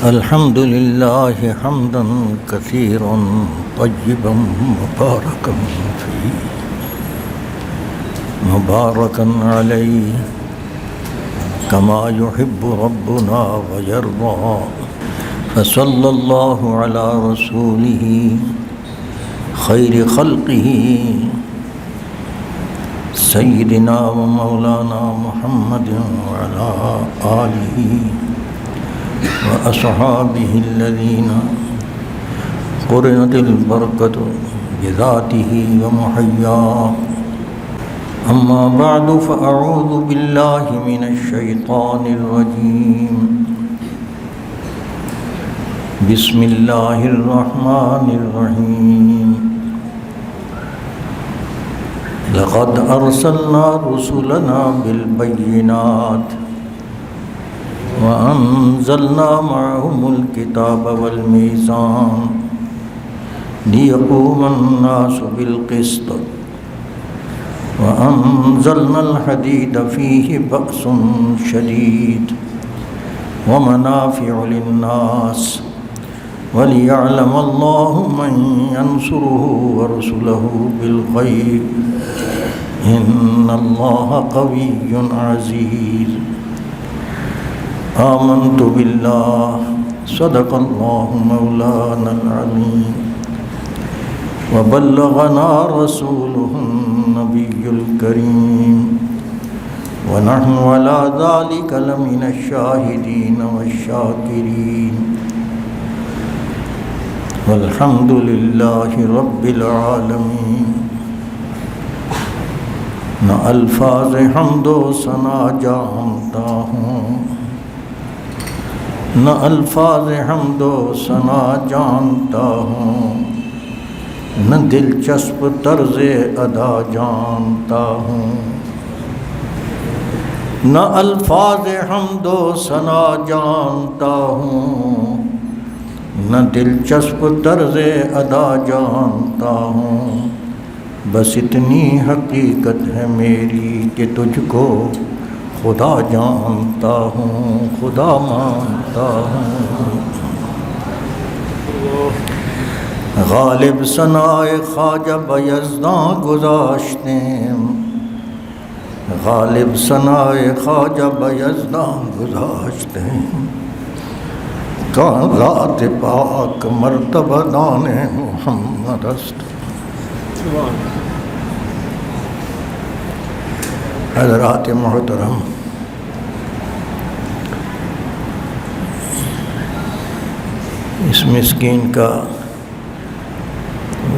الحمد لله حمدا كثيرا طيبا مباركا فيه مباركا عليه كما يحب ربنا ويرضى فصلى الله على رسوله خير خلقه سيدنا ومولانا محمد وعلى آله وأصحابه الذين قرنت البركة بذاته ومحياه. أما بعد فأعوذ بالله من الشيطان الرجيم. بسم الله الرحمن الرحيم. لقد أرسلنا رسلنا بالبينات وأنزلنا معهم الكتاب والميزان ليقوم الناس بالقسط وأنزلنا الحديد فيه بأس شديد ومنافع للناس وليعلم الله من ينصره ورسله بالغيب إن الله قوي عزيز. آمنت بالله صدق الله مولانا العليم وبلغنا رسوله النبي الكريم ونحن على ذلك لمن الشاهدين والشاكرين والحمد لله رب العالمين. نہ الفاظ حمد و ثنا جانتا ہوں، نہ الفاظ حمد و ثنا جانتا ہوں، نہ دلچسپ طرز ادا جانتا ہوں. نہ الفاظ حمد و ثنا جانتا ہوں، نہ دلچسپ طرز ادا جانتا ہوں. بس اتنی حقیقت ہے میری کہ تجھ کو خدا جانتا ہوں، خدا مانتا ہوں. غالب ثنائے خواجہ بیزداں گذاشتے، غالب ثنائے خواجہ بیزداں گذاشتے، ذات پاک مرتبہ دان محمد است. حضرات محترم، اس مسکین کا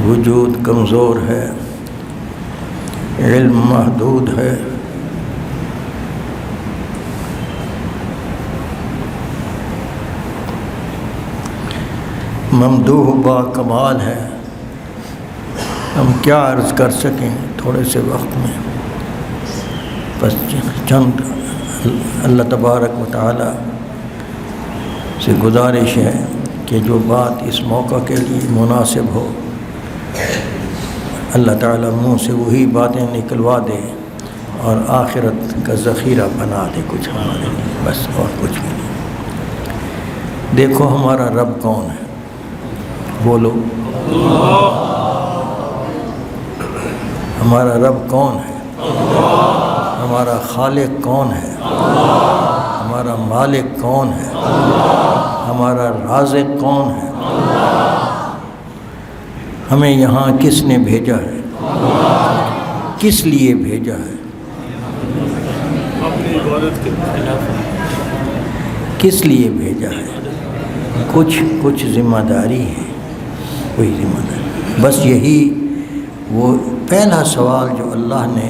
وجود کمزور ہے، علم محدود ہے، ممدوح با کمال ہے. ہم کیا عرض کر سکیں تھوڑے سے وقت میں. بس چند اللہ تبارک و تعالی سے گزارش ہے کہ جو بات اس موقع کے لیے مناسب ہو اللہ تعالیٰ منہ سے وہی باتیں نکلوا دے اور آخرت کا ذخیرہ بنا دے کچھ ہمارے لیے، بس اور کچھ بھی نہیں. دیکھو ہمارا رب کون ہے، بولو ہمارا رب کون ہے، ہمارا خالق کون ہے، ہمارا مالک کون ہے، ہمارا رازق کون ہے، ہمیں یہاں کس نے بھیجا ہے، کس لیے بھیجا ہے، کس لیے بھیجا ہے. کچھ ذمہ داری ہے، کوئی ذمہ داری. بس یہی وہ پہلا سوال جو اللہ نے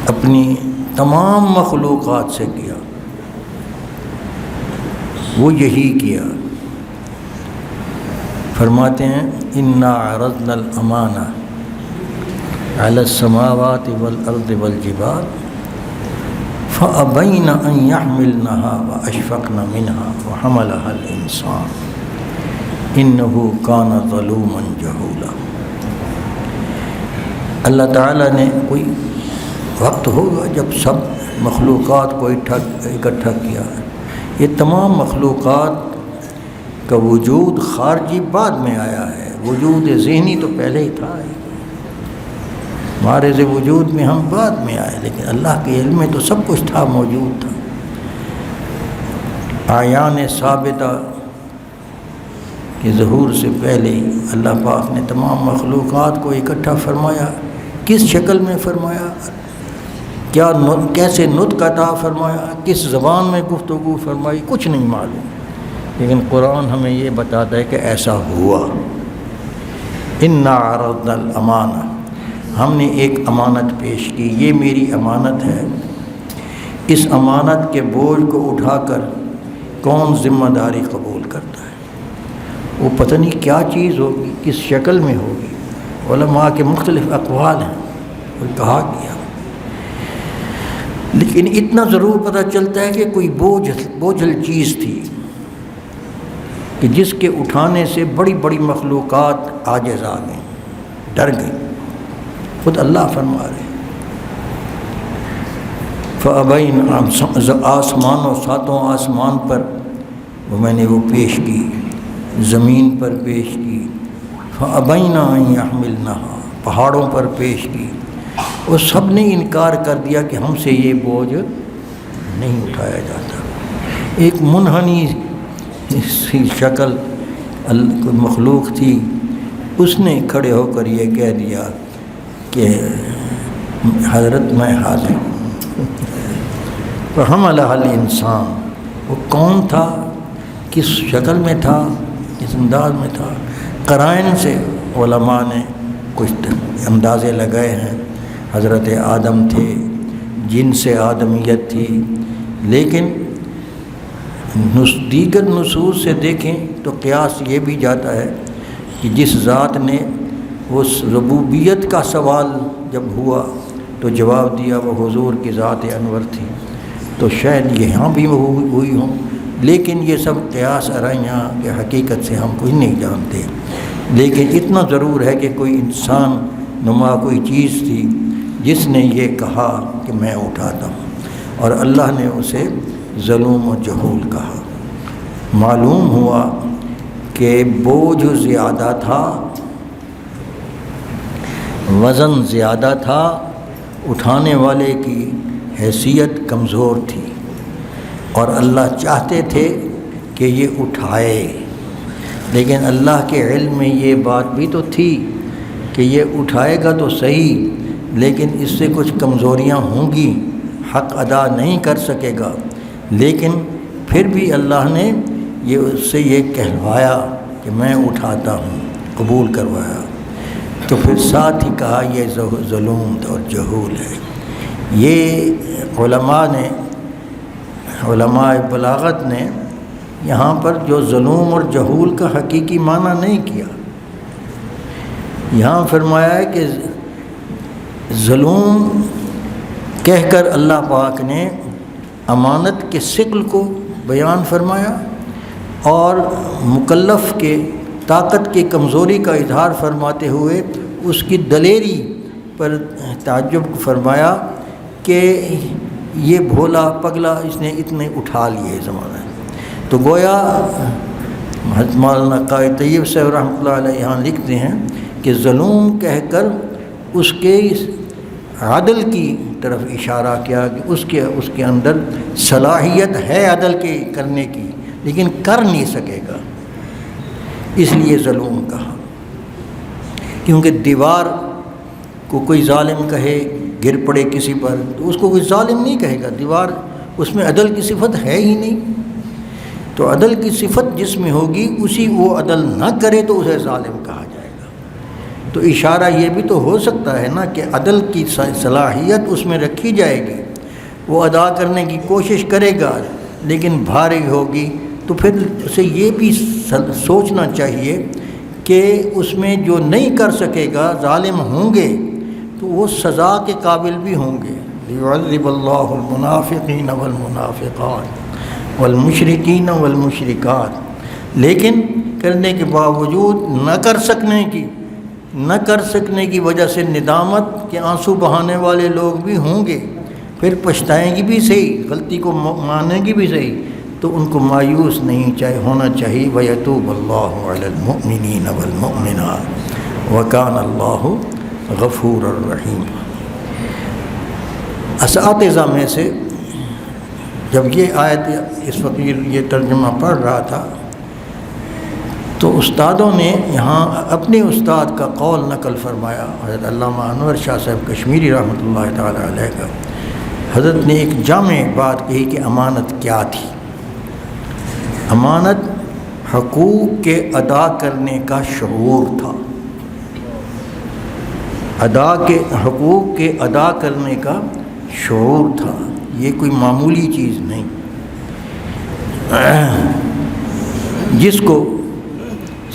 اپنی تمام مخلوقات سے کیا وہ یہی کیا. فرماتے ہیں انا عرضنا الامانہ علی السماوات والارض والجبال فابین ان یحملنها واشفقن منها وحملها الانسان انه کان ظلوما جہولا. اللہ تعالیٰ نے کوئی وقت ہوگا جب سب مخلوقات کو اکٹھا کیا یہ تمام مخلوقات کا وجود خارجی بعد میں آیا ہے، وجود ذہنی تو پہلے ہی تھا، ہمارے وجود میں ہم بعد میں آئے، لیکن اللہ کے علم میں تو سب کچھ تھا، موجود تھا۔ آیان ثابتہ کے ظہور سے پہلے اللہ پاک نے تمام مخلوقات کو اکٹھا فرمایا۔ کس شکل میں فرمایا، کیا کیسے نطق عطا فرمایا، کس زبان میں گفتگو فرمائی، کچھ نہیں معلوم، لیکن قرآن ہمیں یہ بتاتا ہے کہ ایسا ہوا۔ انا عرضنا الامانہ، ہم نے ایک امانت پیش کی، یہ میری امانت ہے، اس امانت کے بوجھ کو اٹھا کر کون ذمہ داری قبول کرتا ہے؟ وہ پتہ نہیں کیا چیز ہوگی، کس شکل میں ہوگی، علماء کے مختلف اقوال ہیں اور کہا گیا، لیکن اتنا ضرور پتہ چلتا ہے کہ کوئی بوجھل چیز تھی کہ جس کے اٹھانے سے بڑی بڑی مخلوقات عاجز آ گئیں، ڈر گئیں۔ خود اللہ فرما رہے فَأَبَيْنَ، آسمان و ساتوں آسمان پر وہ میں نے وہ پیش کی، زمین پر پیش کی، فَأَبَيْنَ أَن يَحْمِلْنَهَا، پہاڑوں پر پیش کی، وہ سب نے انکار کر دیا کہ ہم سے یہ بوجھ نہیں اٹھایا جاتا۔ ایک منحنی سی شکل کوئی مخلوق تھی، اس نے کھڑے ہو کر یہ کہہ دیا کہ حضرت میں حاضر ہوں۔ فَحَمَلَهَا الْإِنسان، وہ کون تھا، کس شکل میں تھا، کس انداز میں تھا؟ قرائن سے علماء نے کچھ اندازے لگائے ہیں۔ حضرت آدم تھے، جن سے آدمیت تھی، لیکن دیگر نصوص سے دیکھیں تو قیاس یہ بھی جاتا ہے کہ جس ذات نے اس ربوبیت کا سوال جب ہوا تو جواب دیا وہ حضور کی ذات انور تھی، تو شاید یہاں بھی ہوئی ہوں، لیکن یہ سب قیاس ارائیاں کہ حقیقت سے ہم کچھ نہیں جانتے، لیکن اتنا ضرور ہے کہ کوئی انسان نما کوئی چیز تھی جس نے یہ کہا کہ میں اٹھاتا ہوں، اور اللہ نے اسے ظلم و جہول کہا۔ معلوم ہوا کہ بوجھ زیادہ تھا، وزن زیادہ تھا، اٹھانے والے کی حیثیت کمزور تھی، اور اللہ چاہتے تھے کہ یہ اٹھائے، لیکن اللہ کے علم میں یہ بات بھی تو تھی کہ یہ اٹھائے گا تو صحیح، لیکن اس سے کچھ کمزوریاں ہوں گی، حق ادا نہیں کر سکے گا، لیکن پھر بھی اللہ نے اس سے یہ کہلوایا کہ میں اٹھاتا ہوں، قبول کروایا۔ تو پھر ساتھ ہی کہا یہ ظلم اور جہول ہے۔ یہ علماء بلاغت نے یہاں پر جو ظلم اور جہول کا حقیقی معنی نہیں کیا، یہاں فرمایا ہے کہ ظلم کہہ کر اللہ پاک نے امانت کے ثقل کو بیان فرمایا، اور مکلف کے طاقت کی کمزوری کا اظہار فرماتے ہوئے اس کی دلیری پر تعجب فرمایا کہ یہ بھولا پگلا اس نے اتنے اٹھا لیے زمانہ۔ تو گویا حضرت مولانا قائد طیب صاحب رحمۃ اللہ علیہ یہاں لکھتے ہیں کہ ظلم کہہ کر اس کے عدل کی طرف اشارہ کیا کہ اس کے اندر صلاحیت ہے عدل کے کرنے کی، لیکن کر نہیں سکے گا، اس لیے ظلم کہا۔ کیونکہ دیوار کو کوئی ظالم کہے گر پڑے کسی پر تو اس کو کوئی ظالم نہیں کہے گا، دیوار اس میں عدل کی صفت ہے ہی نہیں، تو عدل کی صفت جس میں ہوگی اسی وہ عدل نہ کرے تو اسے ظالم کہا جائے گا۔ تو اشارہ یہ بھی تو ہو سکتا ہے نا کہ عدل کی صلاحیت اس میں رکھی جائے گی، وہ ادا کرنے کی کوشش کرے گا، لیکن بھاری ہوگی، تو پھر اسے یہ بھی سوچنا چاہیے کہ اس میں جو نہیں کر سکے گا ظالم ہوں گے تو وہ سزا کے قابل بھی ہوں گے۔ لِيُعَذِّبَ اللَّهُ الْمُنَافِقِينَ وَالْمُنَافِقَاتِ وَالْمُشْرِكِينَ وَالْمُشْرِكَاتِ، لیکن کرنے کے باوجود نہ کر سکنے کی وجہ سے ندامت کے آنسو بہانے والے لوگ بھی ہوں گے، پھر پچھتائیں گی بھی صحیح، غلطی کو مانیں گی بھی صحیح، تو ان کو مایوس نہیں ہونا چاہیے. وَيَتُوبَ اللَّهُ عَلَى الْمُؤْمِنِينَ وَالْمُؤْمِنَاتِ وَكَانَ اللَّهُ غَفُورًا رَحِيمًا. اساتذہ میں سے جب یہ آیت اس وقت یہ ترجمہ پڑھ رہا تھا تو استادوں نے یہاں اپنے استاد کا قول نقل فرمایا. حضرت علامہ انور شاہ صاحب کشمیری رحمۃ اللہ تعالی علیہ کا حضرت نے ایک جامع بات کہی کہ امانت کیا تھی. امانت حقوق کے ادا کرنے کا شعور تھا. حقوق کے ادا کرنے کا شعور تھا. یہ کوئی معمولی چیز نہیں. جس کو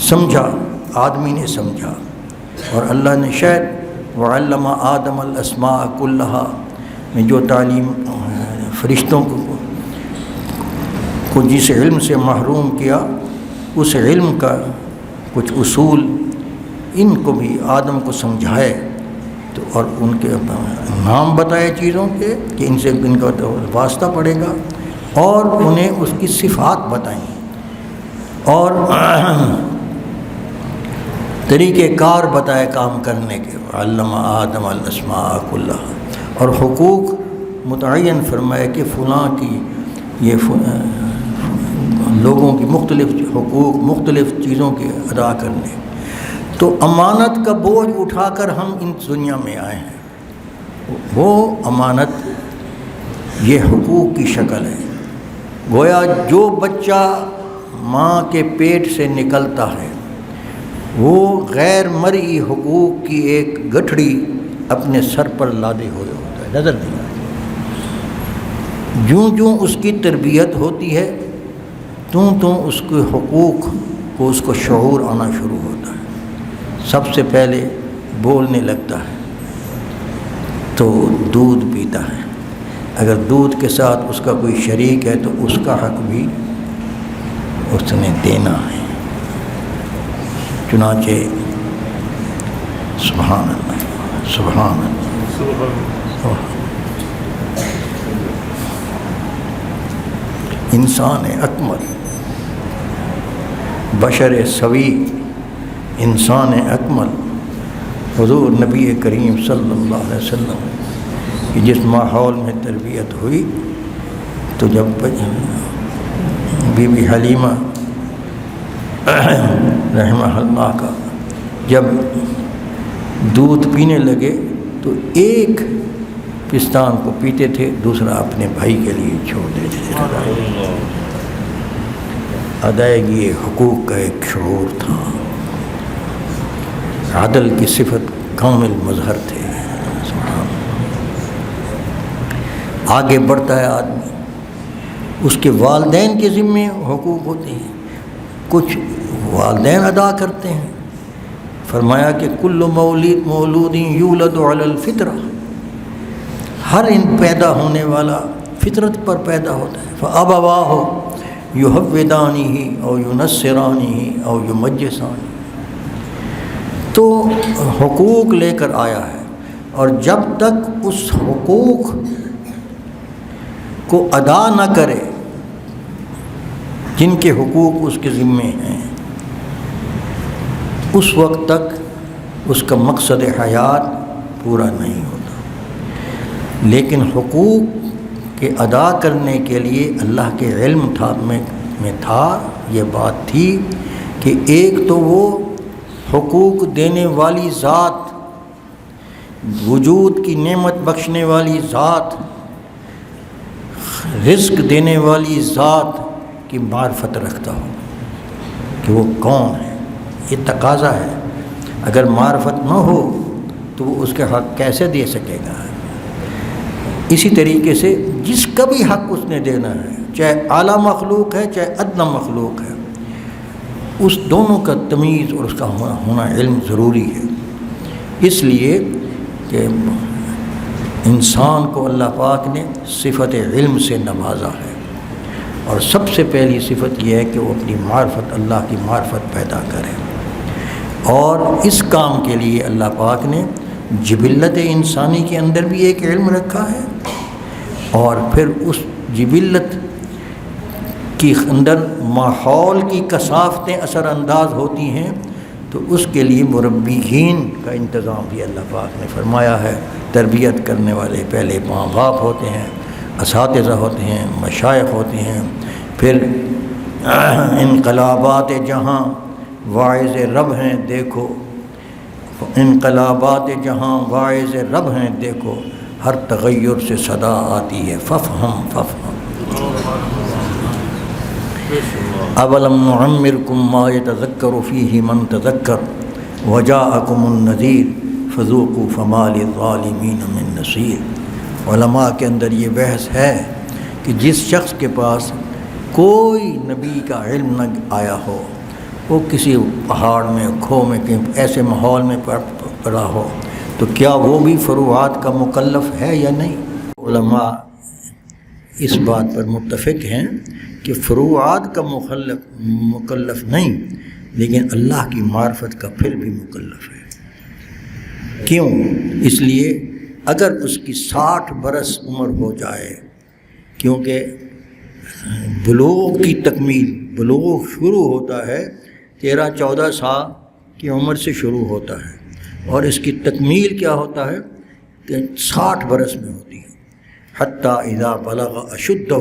سمجھا آدمی نے سمجھا. اور اللہ نے شاید وعلم آدم الاسماء كلها میں جو تعلیم فرشتوں کو جس علم سے محروم کیا اس علم کا کچھ اصول ان کو بھی آدم کو سمجھائے تو اور ان کے نام بتائے چیزوں کے کہ ان سے ان کا واسطہ پڑے گا اور انہیں اس کی صفات بتائیں اور طریقہ کار بتائے کام کرنے کے. علم آدم الاسماء كلها اور حقوق متعین فرمائے کہ فلاں کی یہ لوگوں کی مختلف حقوق مختلف چیزوں کے ادا کرنے. تو امانت کا بوجھ اٹھا کر ہم ان دنیا میں آئے ہیں. وہ امانت یہ حقوق کی شکل ہے. گویا جو بچہ ماں کے پیٹ سے نکلتا ہے وہ غیر مرئی حقوق کی ایک گٹھڑی اپنے سر پر لادے ہوئے ہوتا ہے. نظر نہیں آتی. جوں جوں اس کی تربیت ہوتی ہے توں اس کے حقوق کو اس کو شعور آنا شروع ہوتا ہے. سب سے پہلے بولنے لگتا ہے تو دودھ پیتا ہے. اگر دودھ کے ساتھ اس کا کوئی شریک ہے تو اس کا حق بھی اس نے دینا ہے. چنانچہ سبحان اللہ سبحان اللہ. انسان اکمل بشر سوی انسان اکمل حضور نبی کریم صلی اللہ علیہ وسلم کی جس ماحول میں تربیت ہوئی تو جب بی بی حلیمہ رحمہ اللہ کا جب دودھ پینے لگے تو ایک پستان کو پیتے تھے دوسرا اپنے بھائی کے لیے چھوڑ دیتے تھے. ادائیگی حقوق کا ایک شعور تھا. عدل کی صفت کامل مظہر تھے. آگے بڑھتا ہے آدمی اس کے والدین کے ذمے حقوق ہوتے ہیں. کچھ والدین ادا کرتے ہیں. فرمایا کہ کل مولود یولد علی الفطرہ ہر ان پیدا ہونے والا فطرت پر پیدا ہوتا ہے. فابواہ یحودانہ او ینصرانہ او یمجسانہ. تو حقوق لے کر آیا ہے اور جب تک اس حقوق کو ادا نہ کرے جن کے حقوق اس کے ذمے ہیں اس وقت تک اس کا مقصد حیات پورا نہیں ہوتا. لیکن حقوق کے ادا کرنے کے لیے اللہ کے علم میں تھا یہ بات تھی کہ ایک تو وہ حقوق دینے والی ذات وجود کی نعمت بخشنے والی ذات رزق دینے والی ذات کی معرفت رکھتا ہو کہ وہ کون ہے. یہ تقاضا ہے. اگر معرفت نہ ہو تو وہ اس کے حق کیسے دے سکے گا. اسی طریقے سے جس کا بھی حق اس نے دینا ہے چاہے اعلیٰ مخلوق ہے چاہے ادنیٰ مخلوق ہے اس دونوں کا تمیز اور اس کا ہونا علم ضروری ہے. اس لیے کہ انسان کو اللہ پاک نے صفت علم سے نوازا ہے اور سب سے پہلی صفت یہ ہے کہ وہ اپنی معرفت اللہ کی معرفت پیدا کرے. اور اس کام کے لیے اللہ پاک نے جبلت انسانی کے اندر بھی ایک علم رکھا ہے اور پھر اس جبلت کی اندر ماحول کی کثافتیں اثر انداز ہوتی ہیں تو اس کے لیے مربیین کا انتظام بھی اللہ پاک نے فرمایا ہے۔ تربیت کرنے والے پہلے ماں باپ ہوتے ہیں، اساتذہ ہوتے ہیں، مشائخ ہوتے ہیں، پھر انقلابات جہاں واعظ رب ہیں دیکھو، انقلابات جہاں واعظ رب ہیں دیکھو، ہر تغیر سے صدا آتی ہے ففہم ففہم۔ اولم نعمرکم ما یتذکر فیہ من تذکر وجاءکم النذیر فذوقوا فما للظالمین من نصیر۔ علماء کے اندر یہ بحث ہے کہ جس شخص کے پاس کوئی نبی کا علم نہ آیا ہو، وہ کسی پہاڑ میں کھو میں کہیں ایسے ماحول میں پڑا ہو، تو کیا وہ بھی فروعات کا مکلف ہے یا نہیں؟ علماء اس بات پر متفق ہیں کہ فروعات کا مکلف نہیں، لیکن اللہ کی معرفت کا پھر بھی مکلف ہے۔ کیوں؟ اس لیے اگر اس کی 60 برس عمر ہو جائے، کیونکہ بلوغ کی تکمیل، بلوغ شروع ہوتا ہے 13-14 سال کی عمر سے شروع ہوتا ہے، اور اس کی تکمیل کیا ہوتا ہے کہ 60 برس میں ہوتی ہے۔ حتیٰ اذا بلغ اشدہ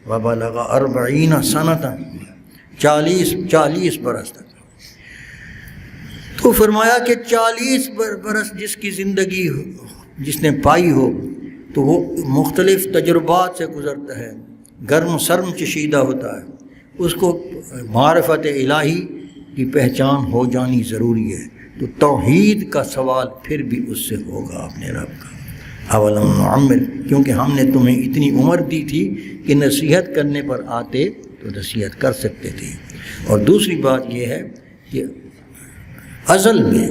وبلغ 40 سنۃ، 40 برس تک۔ تو فرمایا کہ 40 برس جس کی زندگی جس نے پائی ہو تو وہ مختلف تجربات سے گزرتا ہے، گرم سرم چشیدہ ہوتا ہے، اس کو معرفت الہی کی پہچان ہو جانی ضروری ہے۔ تو توحید کا سوال پھر بھی اس سے ہوگا اپنے رب کا۔ اولم نعمر، کیونکہ ہم نے تمہیں اتنی عمر دی تھی کہ نصیحت کرنے پر آتے تو نصیحت کر سکتے تھے۔ اور دوسری بات یہ ہے کہ ازل میں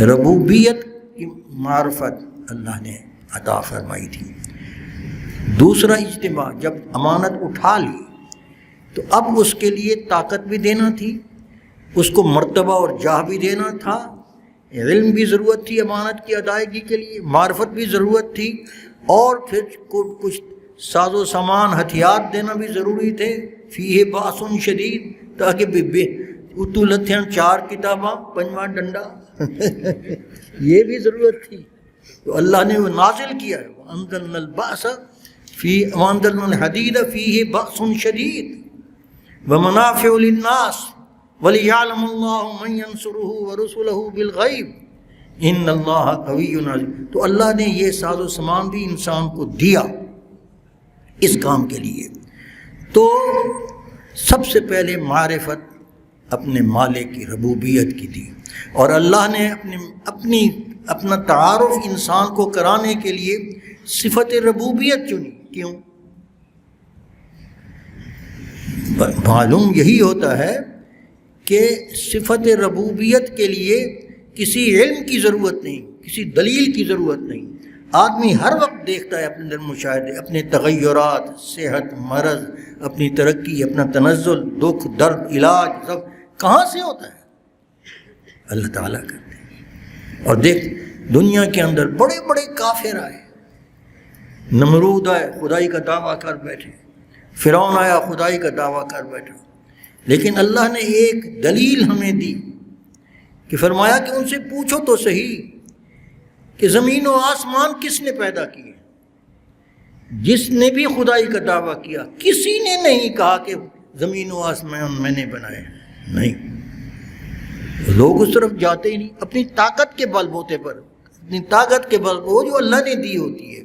ربوبیت کی معرفت اللہ نے عطا فرمائی تھی۔ دوسرا اجتماع جب امانت اٹھا لی تو اب اس کے لیے طاقت بھی دینا تھی، اس کو مرتبہ اور جاہ بھی دینا تھا، علم بھی ضرورت تھی امانت کی ادائیگی کے لیے، معرفت بھی ضرورت تھی، اور پھر کچھ ساز و سامان ہتھیار دینا بھی ضروری تھے۔ فیہ باس شدید، تاکہ اتو لتھیاں 4 کتاباں 5واں ڈنڈا یہ بھی ضرورت تھی۔ تو اللہ نے وہ نازل کیا ہے، وَأَنزَلْنَا الْبَأْسَ وَأَنزَلْنَا الْحَدِيدَ فِيهِ بَأْسٌ شَدِيدٌ وَمَنَافِعُ لِلنَّاسِ وَلِيَعْلَمَ اللَّهُ مَن يَنصُرُهُ وَرُسُلَهُ بِالْغَيْبِ إِنَّ اللَّهَ قَوِيٌّ عَزِيزٌ۔ تو اللہ نے یہ ساز و سامان بھی انسان کو دیا اس کام کے لیے۔ تو سب سے پہلے معرفت اپنے مالک کی ربوبیت کی دی، اور اللہ نے اپنا تعارف انسان کو کرانے کے لیے صفت ربوبیت چنی۔ کیوں؟ معلوم یہی ہوتا ہے کہ صفت ربوبیت کے لیے کسی علم کی ضرورت نہیں، کسی دلیل کی ضرورت نہیں۔ آدمی ہر وقت دیکھتا ہے اپنے اندر مشاہدے، اپنے تغیرات، صحت، مرض، اپنی ترقی، اپنا تنزل، دکھ، درد، علاج، سب کہاں سے ہوتا ہے؟ اللہ تعالیٰ کرتے ہیں۔ اور دیکھ دنیا کے اندر بڑے بڑے کافر آئے، نمرود آئے خدائی کا دعویٰ کر بیٹھے، فرعون آیا خدائی کا دعویٰ کر بیٹھا، لیکن اللہ نے ایک دلیل ہمیں دی کہ فرمایا کہ ان سے پوچھو تو صحیح کہ زمین و آسمان کس نے پیدا کیے۔ جس نے بھی خدائی کا دعویٰ کیا، کسی نے نہیں کہا کہ زمین و آسمان میں نے بنائے، نہیں۔ لوگ اس طرف جاتے ہی نہیں، اپنی طاقت کے بل بوتے پر، اپنی طاقت کے بل بوتے جو اللہ نے دی ہوتی ہے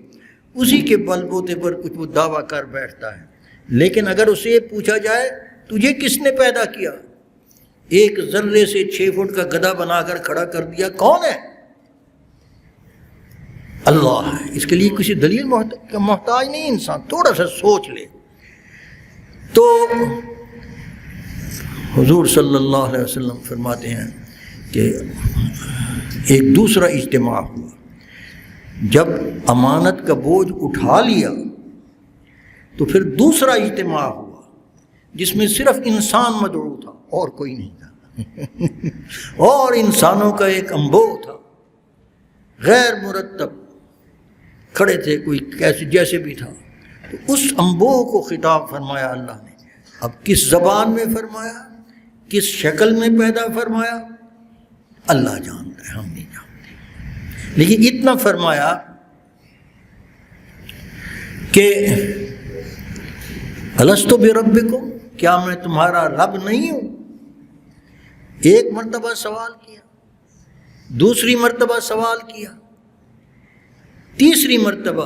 اسی کے بل بوتے پر کچھ وہ دعویٰ کر بیٹھتا ہے۔ لیکن اگر اسے پوچھا جائے تجھے کس نے پیدا کیا، ایک ذرے سے 6 فٹ کا گدھا بنا کر کھڑا کر دیا، کون ہے؟ اللہ ہے۔ اس کے لیے کسی دلیل کا محتاج نہیں انسان، تھوڑا سا سوچ لے۔ تو حضور صلی اللہ علیہ وسلم فرماتے ہیں کہ ایک دوسرا اجتماع ہوا، جب امانت کا بوجھ اٹھا لیا تو پھر دوسرا اجتماع ہوا جس میں صرف انسان مدعو تھا اور کوئی نہیں تھا اور انسانوں کا ایک انبوہ تھا، غیر مرتب کھڑے تھے، کوئی کیسے جیسے بھی تھا۔ تو اس انبوہ کو خطاب فرمایا اللہ نے، اب کس زبان میں فرمایا، کس شکل میں پیدا فرمایا، اللہ جانتا ہے، ہم نہیں جانتے۔ لیکن اتنا فرمایا کہ الستُ بربکم، کیا میں تمہارا رب نہیں ہوں؟ ایک مرتبہ سوال کیا، دوسری مرتبہ سوال کیا، تیسری مرتبہ،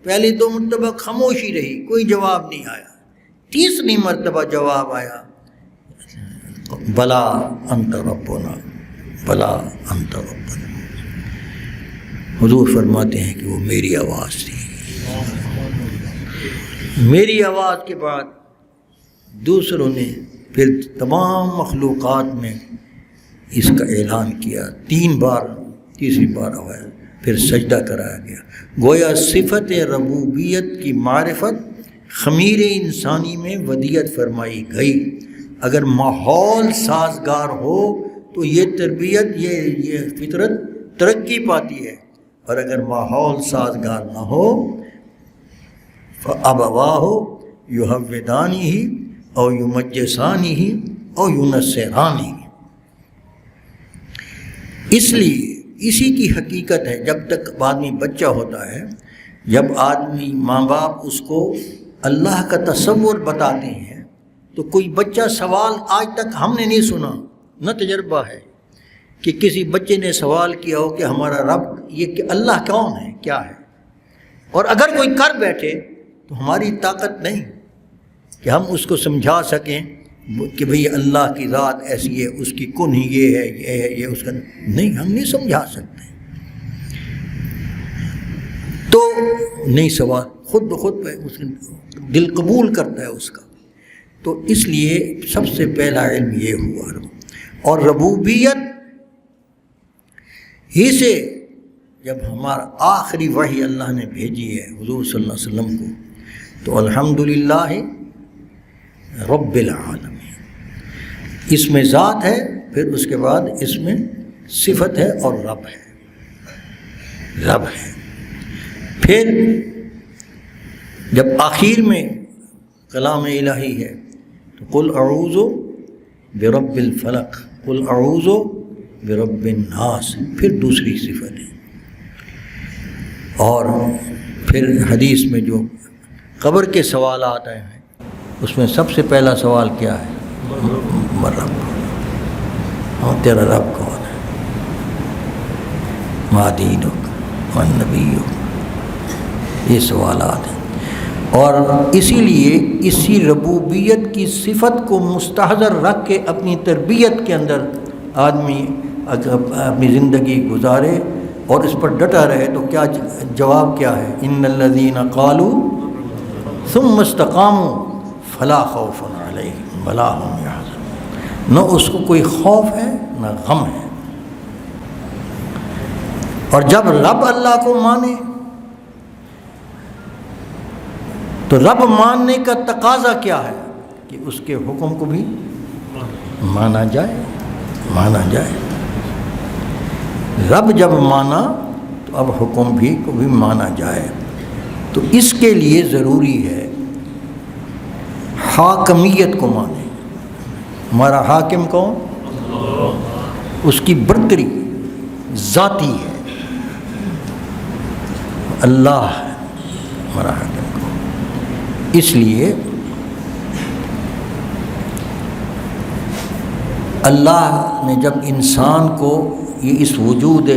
پہلی 2 مرتبہ خاموشی رہی، کوئی جواب نہیں آیا، تیسری مرتبہ جواب آیا، بلا انت ربنا، بلا انت ربنا۔ حضور فرماتے ہیں کہ وہ میری آواز تھی۔ میری آواز کے بعد دوسروں نے پھر تمام مخلوقات میں اس کا اعلان کیا، 3 بار، تیسری بار آیا، پھر سجدہ کرایا گیا۔ گویا صفت ربوبیت کی معرفت خمیر انسانی میں ودیعت فرمائی گئی۔ اگر ماحول سازگار ہو تو یہ تربیت، یہ فطرت ترقی پاتی ہے، اور اگر ماحول سازگار نہ ہو فَأَبَوَاهُ يُهَوِّدَانِهِ أَوْ يُمَجِّسَانِهِ أَوْ يُنَصِّرَانِهِ۔ اس لیے اسی کی حقیقت ہے، جب تک آدمی بچہ ہوتا ہے، جب آدمی ماں باپ اس کو اللہ کا تصور بتاتے ہیں، تو کوئی بچہ سوال آج تک ہم نے نہیں سنا، نہ تجربہ ہے کہ کسی بچے نے سوال کیا ہو کہ ہمارا رب، یہ کہ اللہ کون ہے، کیا ہے۔ اور اگر کوئی کر بیٹھے تو ہماری طاقت نہیں کہ ہم اس کو سمجھا سکیں کہ بھئی اللہ کی ذات ایسی ہے، اس کی کن ہی یہ ہے، یہ اس کا نہیں، ہم نہیں سمجھا سکتے۔ تو نہیں، سوال خود بخود اس دل قبول کرتا ہے اس کا۔ تو اس لیے سب سے پہلا علم یہ ہوا، اور ربوبیت ہی سے جب ہمارا آخری وحی اللہ نے بھیجی ہے حضور صلی اللہ علیہ وسلم کو، تو الحمدللہ رب العالمین، اس میں ذات ہے، پھر اس کے بعد اس میں صفت ہے اور رب ہے، رب ہے۔ پھر جب آخر میں کلام الہی ہے تو قل اعوذ برب الفلق، قل اعوذ برب الناس، پھر دوسری صفت ہے۔ اور پھر حدیث میں جو قبر کے سوالات آئے ہیں، اس میں سب سے پہلا سوال کیا ہے؟ رب، اور تیرا رب کون ہے؟ ما دینک من نبیک، یہ سوالات ہیں۔ اور اسی لیے اسی ربوبیت کی صفت کو مستحضر رکھ کے اپنی تربیت کے اندر آدمی اپنی زندگی گزارے اور اس پر ڈٹا رہے، تو کیا جواب کیا ہے؟ ان الذین قالوا ثم استقاموا فلا خوف علیہم ولا هم یحزنون۔ نہ اس کو کوئی خوف ہے نہ غم ہے۔ اور جب رب اللہ کو مانے تو رب ماننے کا تقاضا کیا ہے؟ کہ اس کے حکم کو بھی مانا جائے، مانا جائے۔ رب جب مانا تو اب حکم بھی کو بھی مانا جائے۔ تو اس کے لیے ضروری ہے حاکمیت کو مانے۔ ہمارا حاکم کون؟ اس کی برتری ذاتی ہے، اللہ ہے ہمارا حاکم کو۔ اس لیے اللہ نے جب انسان کو یہ اس وجود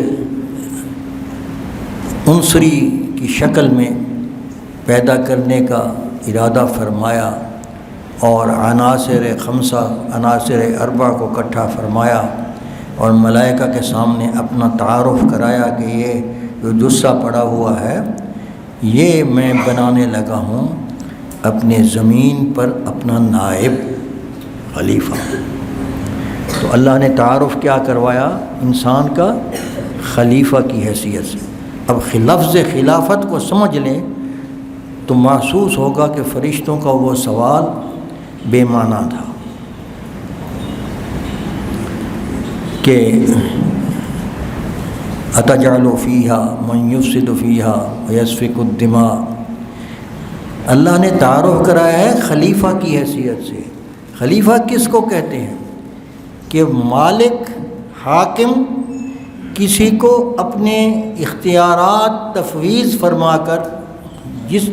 عنصری کی شکل میں پیدا کرنے کا ارادہ فرمایا اور عناصر خمسہ، عناصر اربع کو اکٹھا فرمایا اور ملائکہ کے سامنے اپنا تعارف کرایا کہ یہ جو جثہ پڑا ہوا ہے یہ میں بنانے لگا ہوں اپنے زمین پر اپنا نائب خلیفہ۔ تو اللہ نے تعارف کیا کروایا؟ انسان کا خلیفہ کی حیثیت سے۔ اب لفظ خلافت کو سمجھ لیں تو محسوس ہوگا کہ فرشتوں کا وہ سوال بے معنی تھا کہ اتجعل فیہا من یفسد فیہا ویسفک الدماء۔ اللہ نے تعارف کرایا ہے خلیفہ کی حیثیت سے، خلیفہ کس کو کہتے ہیں؟ کہ مالک حاکم کسی کو اپنے اختیارات تفویض فرما کر،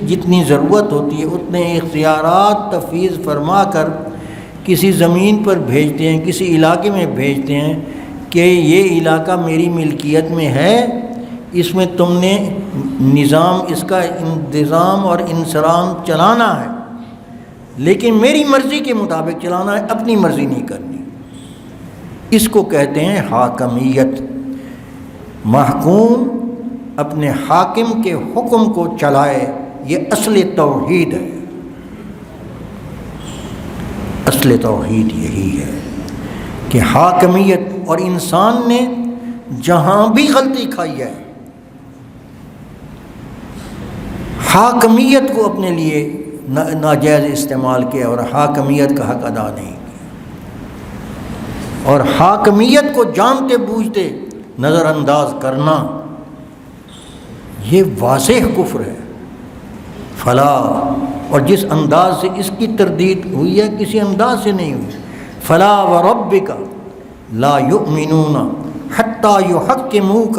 جتنی ضرورت ہوتی ہے اتنے اختیارات تفویض فرما کر کسی زمین پر بھیجتے ہیں، کسی علاقے میں بھیجتے ہیں کہ یہ علاقہ میری ملکیت میں ہے، اس میں تم نے نظام، اس کا انتظام اور انصرام چلانا ہے، لیکن میری مرضی کے مطابق چلانا ہے، اپنی مرضی نہیں کرنی۔ اس کو کہتے ہیں حاکمیت۔ محکوم اپنے حاکم کے حکم کو چلائے، یہ اصل توحید ہے۔ اصل توحید یہی ہے کہ حاکمیت، اور انسان نے جہاں بھی غلطی کھائی ہے حاکمیت کو اپنے لیے ناجائز استعمال کیا اور حاکمیت کا حق ادا نہیں کیا، اور حاکمیت کو جانتے بوجھتے نظر انداز کرنا یہ واضح کفر ہے۔ فلا، اور جس انداز سے اس کی تردید ہوئی ہے کسی انداز سے نہیں ہوئی۔ فلا وربک لا یؤمنون حتی یحکموک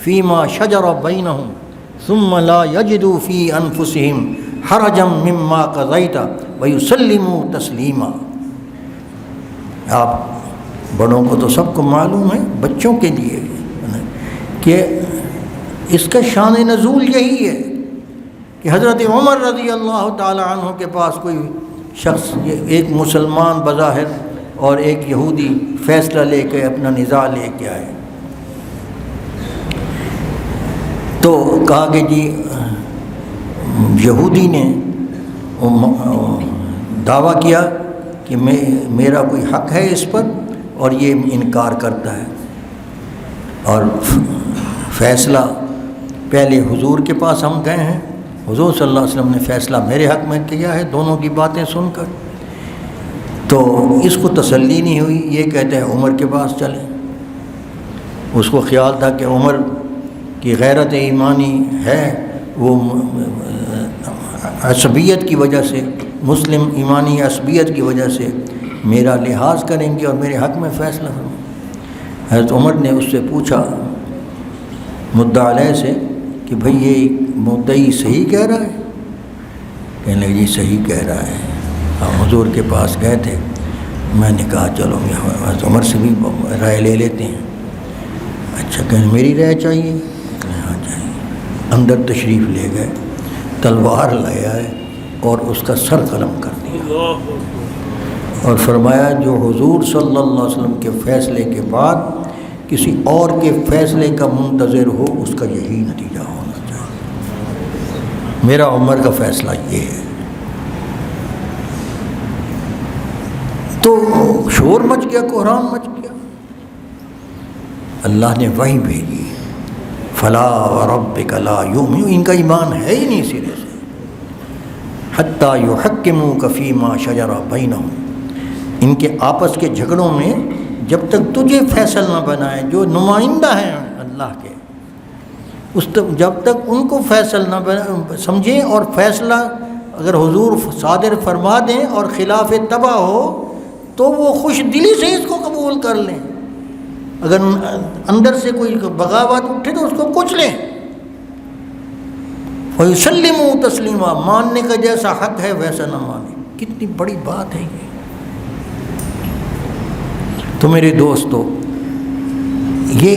فیما شجر بینہم ثم لا یجدوا فی انفسہم حرجا مما قضیت ویسلموا تسلیما۔ آپ بڑوں کو تو سب کو معلوم ہے، بچوں کے لیے کہ اس کا شان نزول یہی ہے کہ حضرت عمر رضی اللہ تعالی عنہ کے پاس کوئی شخص، ایک مسلمان بظاہر اور ایک یہودی، فیصلہ لے کے اپنا نزاع لے کے آئے، تو کہا کہ جی یہودی نے دعویٰ کیا کہ میرا کوئی حق ہے اس پر، اور یہ انکار کرتا ہے، اور فیصلہ پہلے حضور کے پاس ہم گئے ہیں، حضور صلی اللہ علیہ وسلم نے فیصلہ میرے حق میں کیا ہے، دونوں کی باتیں سن کر، تو اس کو تسلی نہیں ہوئی، یہ کہتے ہیں عمر کے پاس چلیں۔ اس کو خیال تھا کہ عمر کی غیرت ایمانی ہے، وہ عصبیت کی وجہ سے، مسلم ایمانی عصبیت کی وجہ سے میرا لحاظ کریں گے اور میرے حق میں فیصلہ فرمائیں۔ حضرت عمر نے اس سے پوچھا مدعا علیہ سے کہ بھئی یہ مدعی صحیح کہہ رہا ہے؟ کہنے لگے جی صحیح کہہ رہا ہے۔ ہم حضور کے پاس گئے تھے، میں نے کہا چلو حضرت عمر سے بھی رائے لے لیتے ہیں۔ اچھا، کہنے میری رائے چاہیے؟ ہاں چاہیے۔ اندر تشریف لے گئے، تلوار لے آئے اور اس کا سر قلم کر دیا، اور فرمایا جو حضور صلی اللہ علیہ وسلم کے فیصلے کے بعد کسی اور کے فیصلے کا منتظر ہو، اس کا یہی نتیجہ ہونا چاہیے۔ میرا عمر کا فیصلہ یہ ہے۔ تو شور مچ گیا، کوہرام مچ گیا۔ اللہ نے وحی بھیجی، فلا وربک لا یؤمنون، ان کا ایمان ہے ہی نہیں سرے سے، حتی یحکموک فیما شجر بینہم، ان کے آپس کے جھگڑوں میں جب تک تجھے فیصل نہ بنائے، جو نمائندہ ہیں اللہ کے، جب تک ان کو فیصل نہ سمجھیں، اور فیصلہ اگر حضور صادر فرما دیں اور خلاف طبع ہو تو وہ خوش دلی سے اس کو قبول کر لیں، اگر اندر سے کوئی بغاوت اٹھے تو اس کو کچھ لیں۔ وَيُسَلِّمُوا تَسْلِيمًا، ماننے کا جیسا حق ہے ویسا نہ مانیں۔ کتنی بڑی بات ہے یہ۔ تو میرے دوستو، یہ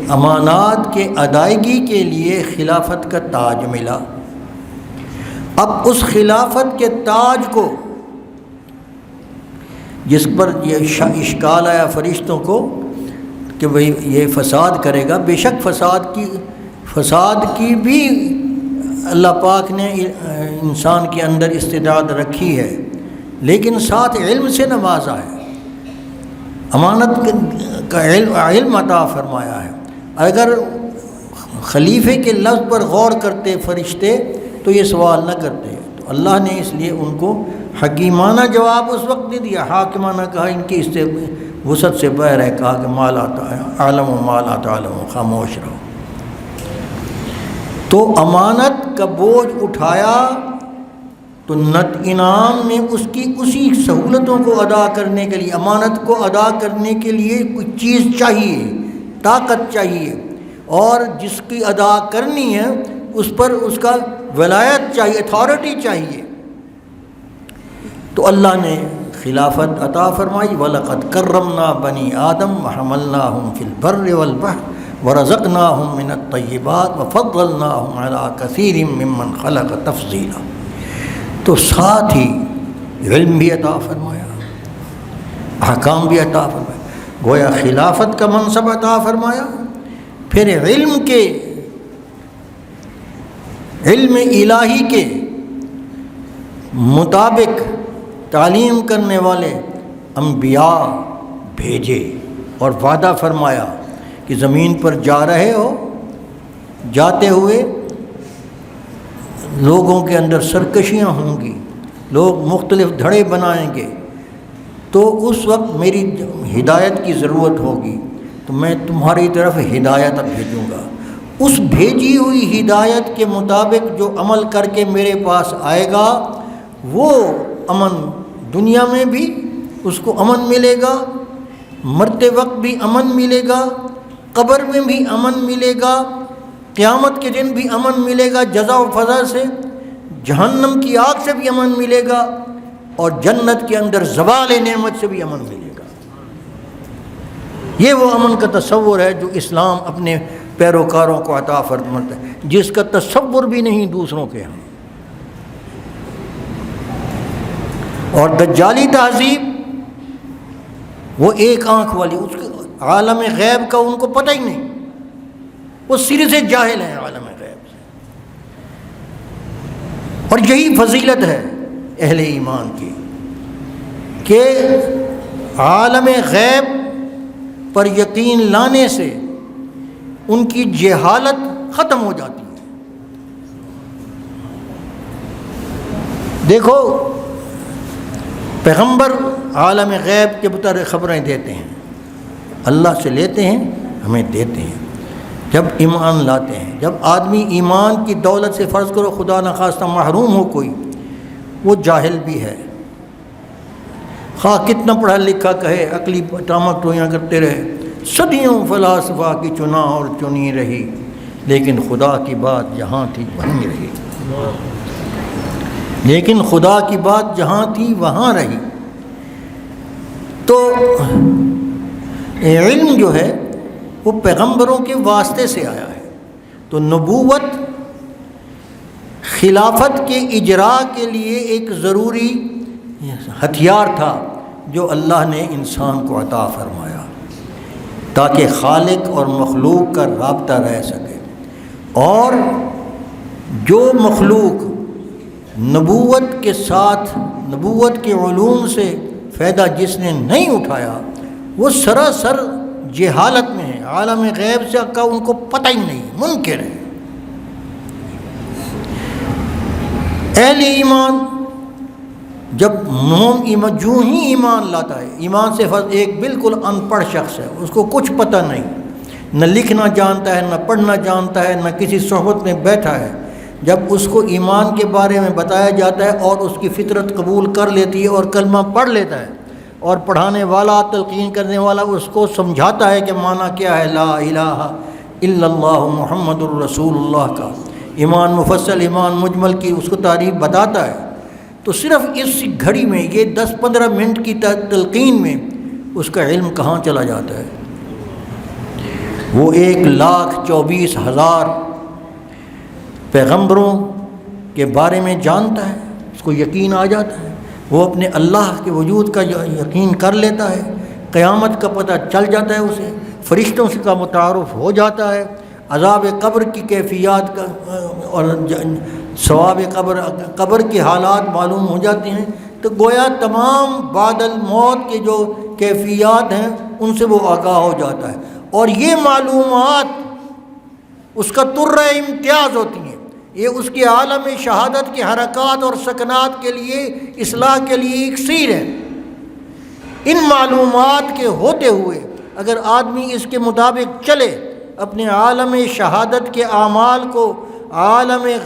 امانات کے ادائیگی کے لیے خلافت کا تاج ملا۔ اب اس خلافت کے تاج کو، جس پر یہ اشکال آیا فرشتوں کو کہ بھئی یہ فساد کرے گا، بے شک فساد کی بھی اللہ پاک نے انسان کے اندر استعداد رکھی ہے، لیکن ساتھ علم سے نوازا ہے، امانت کا علم عطا فرمایا ہے۔ اگر خلیفے کے لفظ پر غور کرتے فرشتے تو یہ سوال نہ کرتے، تو اللہ نے اس لیے ان کو حکیمانہ جواب اس وقت دے دیا، حاکمانہ کہا ان کی اس سے وسعت سے باہر ہے، کہا کہ ما لا عالم و ما لا تعلم، خاموش رہو۔ تو امانت کا بوجھ اٹھایا تو انعام میں اس کی اسی سہولتوں کو ادا کرنے کے لیے، امانت کو ادا کرنے کے لیے کوئی چیز چاہیے، طاقت چاہیے، اور جس کی ادا کرنی ہے اس پر اس کا ولایت چاہیے، اتھارٹی چاہیے۔ تو اللہ نے خلافت عطا فرمائی، وَلَقَدْ كَرَّمْنَا بَنِي آدَمَ وَحَمَلْنَاهُمْ فِي الْبَرِّ وَالْبَحْرِ وَرَزَقْنَاهُم مِّنَ الطَّيِّبَاتِ وَفَضَّلْنَاهُمْ عَلَىٰ كَثِيرٍ مِّمَّنْ خَلَقَ تَفْضِيلًا۔ تو ساتھ ہی علم بھی عطا فرمایا، احکام بھی عطا فرمایا، گویا خلافت کا منصب عطا فرمایا، پھر علم الہی کے مطابق تعلیم کرنے والے انبیاء بھیجے، اور وعدہ فرمایا کہ زمین پر جا رہے ہو، جاتے ہوئے لوگوں کے اندر سرکشیاں ہوں گی، لوگ مختلف دھڑے بنائیں گے، تو اس وقت میری ہدایت کی ضرورت ہوگی، تو میں تمہاری طرف ہدایت بھیجوں گا۔ اس بھیجی ہوئی ہدایت کے مطابق جو عمل کر کے میرے پاس آئے گا، وہ امن دنیا میں بھی اس کو امن ملے گا، مرتے وقت بھی امن ملے گا، قبر میں بھی امن ملے گا، قیامت کے دن بھی امن ملے گا جزا و فضا سے، جہنم کی آگ سے بھی امن ملے گا، اور جنت کے اندر زوال نعمت سے بھی امن ملے گا۔ یہ وہ امن کا تصور ہے جو اسلام اپنے پیروکاروں کو عطا فرماتا ہے، جس کا تصور بھی نہیں دوسروں کے ہاں۔ اور دجالی تہذیب، وہ ایک آنکھ والی، اس کے عالم غیب کا ان کو پتہ ہی نہیں، وہ سرے سے جاہل ہیں عالم غیب سے۔ اور یہی فضیلت ہے اہل ایمان کی کہ عالم غیب پر یقین لانے سے ان کی جہالت ختم ہو جاتی ہے۔ دیکھو، پیغمبر عالم غیب کے متعلق خبریں دیتے ہیں، اللہ سے لیتے ہیں، ہمیں دیتے ہیں۔ جب ایمان لاتے ہیں، جب آدمی ایمان کی دولت سے فرض کرو خدا نخواستہ محروم ہو کوئی، وہ جاہل بھی ہے، خواہ کتنا پڑھا لکھا کہے، عقلی ٹامک ٹوئیاں کرتے رہے، صدیوں فلاسفہ کی چنا اور چنی رہی، لیکن خدا کی بات جہاں تھی وہیں رہی، لیکن خدا کی بات جہاں تھی وہاں رہی۔ تو علم جو ہے وہ پیغمبروں کے واسطے سے آیا ہے، تو نبوت خلافت کے اجراء کے لیے ایک ضروری ہتھیار تھا جو اللہ نے انسان کو عطا فرمایا، تاکہ خالق اور مخلوق کا رابطہ رہ سکے، اور جو مخلوق نبوت کے ساتھ، نبوت کے علوم سے فائدہ جس نے نہیں اٹھایا، وہ سراسر جہالت میں ہے، عالم غیب سے کا ان کو پتہ ہی نہیں، منکر ہے۔ اہل ایمان جب جو ہی ایمان لاتا ہے، ایمان سے فرض ایک بالکل ان پڑھ شخص ہے، اس کو کچھ پتہ نہیں، نہ لکھنا جانتا ہے، نہ پڑھنا جانتا ہے، نہ کسی صحبت میں بیٹھا ہے، جب اس کو ایمان کے بارے میں بتایا جاتا ہے اور اس کی فطرت قبول کر لیتی ہے اور کلمہ پڑھ لیتا ہے، اور پڑھانے والا، تلقین کرنے والا اس کو سمجھاتا ہے کہ معنی کیا ہے لا الہ الا اللہ محمد الرسول اللہ کا، ایمان مفصل، ایمان مجمل کی اس کو تعریف بتاتا ہے، تو صرف اس گھڑی میں یہ 10-15 منٹ کی تلقین میں اس کا علم کہاں چلا جاتا ہے؟ وہ 1,24,000 پیغمبروں کے بارے میں جانتا ہے، اس کو یقین آ جاتا ہے، وہ اپنے اللہ کے وجود کا یقین کر لیتا ہے، قیامت کا پتہ چل جاتا ہے اسے، فرشتوں سے کا متعارف ہو جاتا ہے، عذاب قبر کی کیفیات کا اور ثواب قبر کے حالات معلوم ہو جاتے ہیں، تو گویا تمام بعد الموت کے جو کیفیات ہیں ان سے وہ آگاہ ہو جاتا ہے، اور یہ معلومات اس کا طرہ امتیاز ہوتی ہیں، یہ اس کے عالم شہادت کے حرکات اور سکنات کے لیے، اصلاح کے لیے اکسیر ہے۔ ان معلومات کے ہوتے ہوئے اگر آدمی اس کے مطابق چلے، اپنے عالم شہادت کے اعمال کو عالم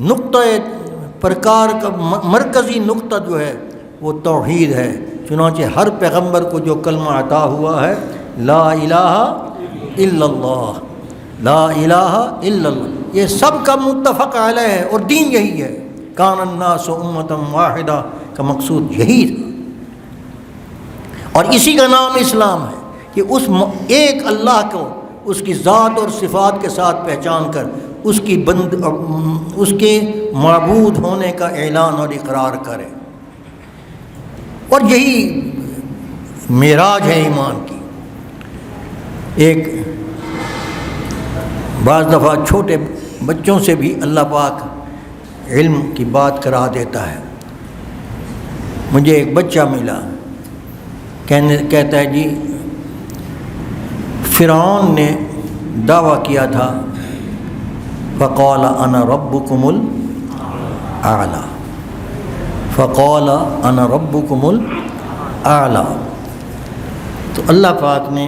نقطۂ پرکار کا مرکزی نقطہ جو ہے وہ توحید ہے۔ چنانچہ ہر پیغمبر کو جو کلمہ عطا ہوا ہے لا الہ الا اللہ، لا الہ الا اللہ، یہ سب کا متفق علیہ ہے، اور دین یہی ہے۔ کان الناس امۃ واحدہ کا مقصود یہی تھا، اور اسی کا نام اسلام ہے کہ اس ایک اللہ کو اس کی ذات اور صفات کے ساتھ پہچان کر اس کے معبود ہونے کا اعلان اور اقرار کرے، اور یہی معراج ہے ایمان کی۔ ایک بعض دفعہ چھوٹے بچوں سے بھی اللہ پاک علم کی بات کرا دیتا ہے۔ مجھے ایک بچہ ملا، کہتا ہے جی فرعون نے دعویٰ کیا تھا فقال انا ربکم الاعلی، فقال انا ربکم الاعلی، تو اللہ پاک نے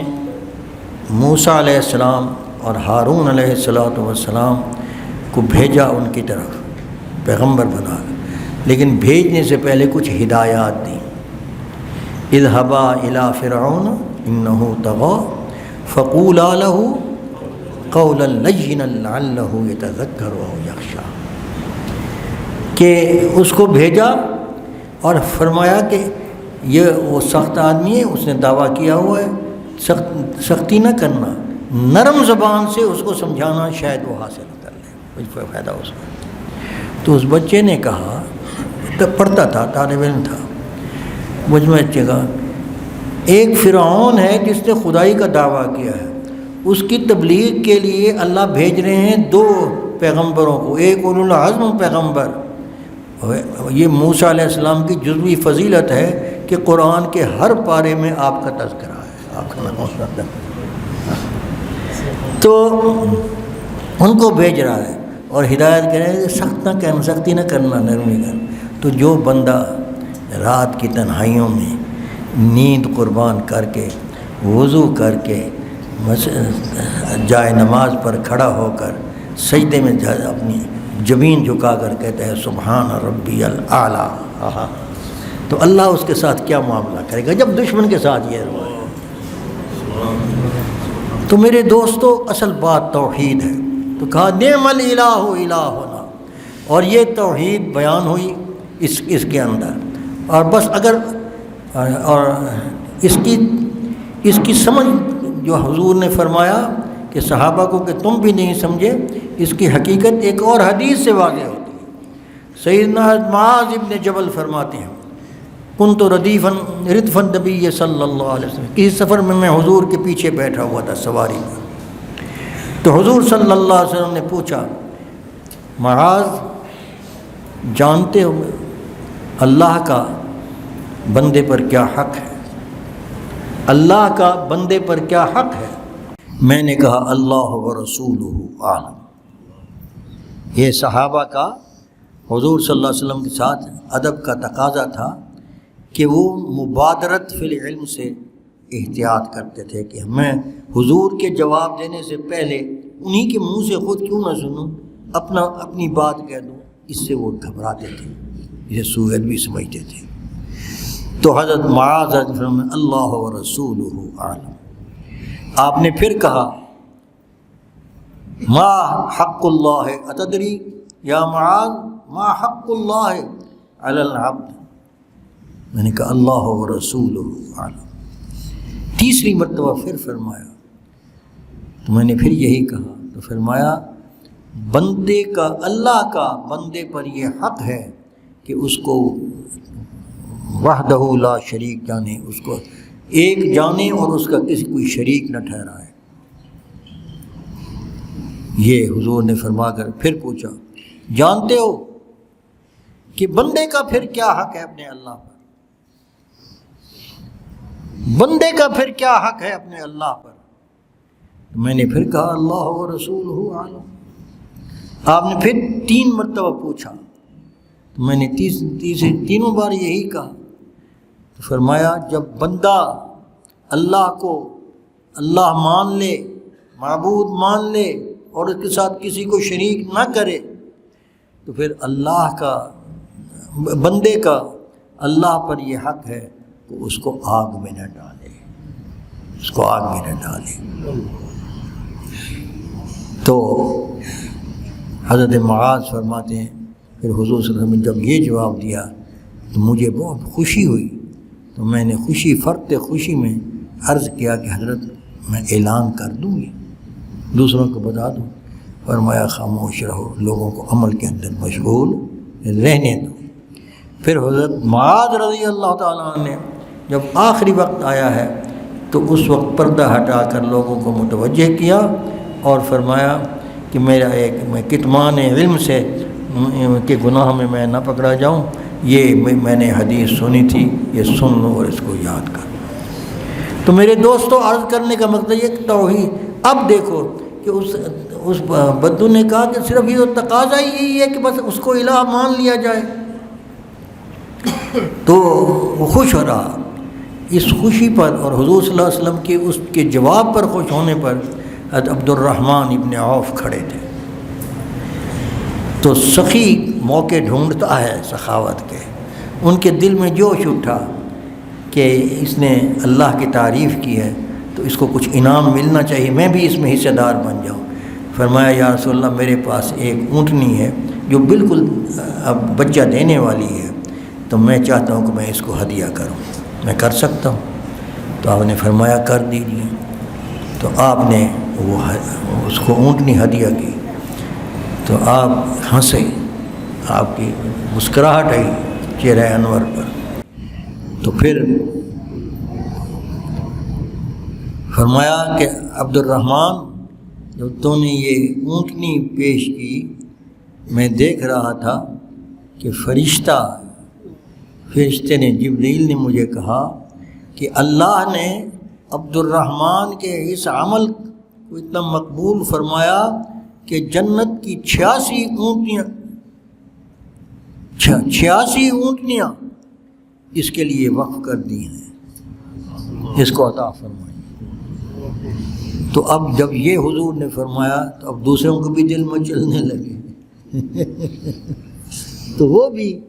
موسیٰ علیہ السلام اور ہارون علیہ السلام کو بھیجا ان کی طرف پیغمبر بنا، لیکن بھیجنے سے پہلے کچھ ہدایات دیں۔ اذهبا الى فرعون انه طغى فقولا له قولا لینا لعله يتذکر او یخشی، کہ اس کو بھیجا اور فرمایا کہ یہ وہ سخت آدمی ہے، اس نے دعویٰ کیا ہوا ہے، سختی نہ کرنا، نرم زبان سے اس کو سمجھانا، شاید وہ حاصل کر لے، کچھ فائدہ اس کا۔ تو اس بچے نے کہا، پڑھتا تھا، طالب علم تھا، مجھ میں جگہ ایک فرعون ہے جس نے خدائی کا دعویٰ کیا ہے، اس کی تبلیغ کے لیے اللہ بھیج رہے ہیں 2 پیغمبروں کو، ایک اولو العزم پیغمبر، یہ موسیٰ علیہ السلام کی جزوی فضیلت ہے کہ قرآن کے ہر پارے میں آپ کا تذکرہ ہے، آپ کا نام ہے، تو ان کو بھیج رہا ہے اور ہدایت کہہ رہے ہیں سخت نہ کرنا، سختی نہ کرنا، نرمی کرنا۔ تو جو بندہ رات کی تنہائیوں میں نیند قربان کر کے وضو کر کے جائے نماز پر کھڑا ہو کر سجدے میں اپنی جبین جھکا کر کہتا ہے سبحان ربی الاعلیٰ، تو اللہ اس کے ساتھ کیا معاملہ کرے گا جب دشمن کے ساتھ یہ ہوا ہے۔ تو میرے دوستو اصل بات توحید ہے، تو کہا نعم الالہ الہنا، اور یہ توحید بیان ہوئی اس کے اندر، اور بس اگر اور اس کی سمجھ جو حضور نے فرمایا کہ صحابہ کو کہ تم بھی نہیں سمجھے، اس کی حقیقت ایک اور حدیث سے واضح ہوتی ہے۔ سیدنا معاذ ابن جبل فرماتے ہیں کنت ردف النبی صلی اللہ علیہ وسلم، کسی سفر میں حضور کے پیچھے بیٹھا ہوا تھا سواری میں، تو حضور صلی اللہ علیہ وسلم نے پوچھا معاذ جانتے ہو اللہ کا بندے پر کیا حق ہے، اللہ کا بندے پر کیا حق ہے؟ میں نے کہا اللہ و رسولہ اعلم۔ یہ صحابہ کا حضور صلی اللہ علیہ وسلم کے ساتھ ادب کا تقاضا تھا کہ وہ مبادرت فی العلم سے احتیاط کرتے تھے کہ میں حضور کے جواب دینے سے پہلے انہی کے منہ سے خود کیوں نہ سنوں، اپنی بات کہہ دوں، اس سے وہ گھبراتے تھے، اسے سوء ادبی سمجھتے تھے۔ تو حضرت معاذ اللہ و رسولہ اعلم، آپ نے پھر کہا ما حق اللہ اتدری یا معاذ ما حق اللہ علی العبد، میں نے کہا اللہ و رسولہ اعلم۔ تیسری مرتبہ پھر فرمایا، تو میں نے پھر یہی کہا، تو فرمایا بندے کا، اللہ کا بندے پر یہ حق ہے کہ اس کو وحدہ لا شریک جانے، اس کو ایک جانے اور اس کا کسی کوئی شریک نہ ٹھہرائے۔ یہ حضور نے فرما کر پھر پوچھا جانتے ہو کہ بندے کا پھر کیا حق ہے اپنے اللہ پر، بندے کا پھر کیا حق ہے اپنے اللہ پر؟ میں نے پھر کہا اللہ و رسولہ اعلم۔ آپ نے پھر 3 مرتبہ پوچھا، تو میں نے تینوں بار یہی کہا، تو فرمایا جب بندہ اللہ کو اللہ مان لے، معبود مان لے اور اس کے ساتھ کسی کو شریک نہ کرے، تو پھر اللہ کا بندے کا اللہ پر یہ حق ہے کہ اس کو آگ میں نہ ڈالے، اس کو آگ میں نہ ڈالے۔ تو حضرت معاذ فرماتے ہیں پھر حضور صلی اللہ علیہ وسلم نے جب یہ جواب دیا تو مجھے بہت خوشی ہوئی، تو میں نے فرط خوشی میں عرض کیا کہ حضرت میں اعلان کر دوں گی، دوسروں کو بتا دوں۔ فرمایا خاموش رہو، لوگوں کو عمل کے اندر مشغول رہنے دو۔ پھر حضرت معاذ رضی اللہ تعالیٰ عنہ نے جب آخری وقت آیا ہے تو اس وقت پردہ ہٹا کر لوگوں کو متوجہ کیا اور فرمایا کہ میں کتمان علم سے کہ گناہ میں میں نہ پکڑا جاؤں، یہ میں نے حدیث سنی تھی، یہ سن لو اور اس کو یاد کر۔ تو میرے دوستوں، عرض کرنے کا مقصد یہ توحید۔ اب دیکھو کہ اس بدو نے کہا کہ صرف یہ تقاضا ہی یہی ہے کہ بس اس کو الہ مان لیا جائے، تو وہ خوش ہو رہا۔ اس خوشی پر اور حضور صلی اللہ علیہ وسلم کے اس کے جواب پر خوش ہونے پر حضرت عبد الرحمن ابن عوف کھڑے تھے۔ تو سخی موقع ڈھونڈتا ہے سخاوت کے، ان کے دل میں جوش اٹھا کہ اس نے اللہ کی تعریف کی ہے تو اس کو کچھ انعام ملنا چاہیے، میں بھی اس میں حصہ دار بن جاؤں۔ فرمایا یا رسول اللہ، میرے پاس ایک اونٹنی ہے جو بالکل اب بچہ دینے والی ہے، تو میں چاہتا ہوں کہ میں اس کو ہدیہ کروں، میں کر سکتا ہوں؟ تو آپ نے فرمایا کر دیجیے۔ تو آپ نے اس کو اونٹنی ہدیہ کی تو آپ ہنسے، آپ کی مسکراہٹ آئی چہرہ انور پر۔ تو پھر فرمایا کہ عبد الرحمن، جب تو نے یہ اونٹنی پیش کی، میں دیکھ رہا تھا کہ فرشتے نے، جبریل نے مجھے کہا کہ اللہ نے عبد الرحمن کے اس عمل کو اتنا مقبول فرمایا کہ جنت کی 86 اونٹنیاں اس کے لیے وقف کر دی ہیں، اس کو عطا فرمائی۔ تو اب جب یہ حضور نے فرمایا تو اب دوسروں کو بھی دل میں چلنے لگے تو وہ بھی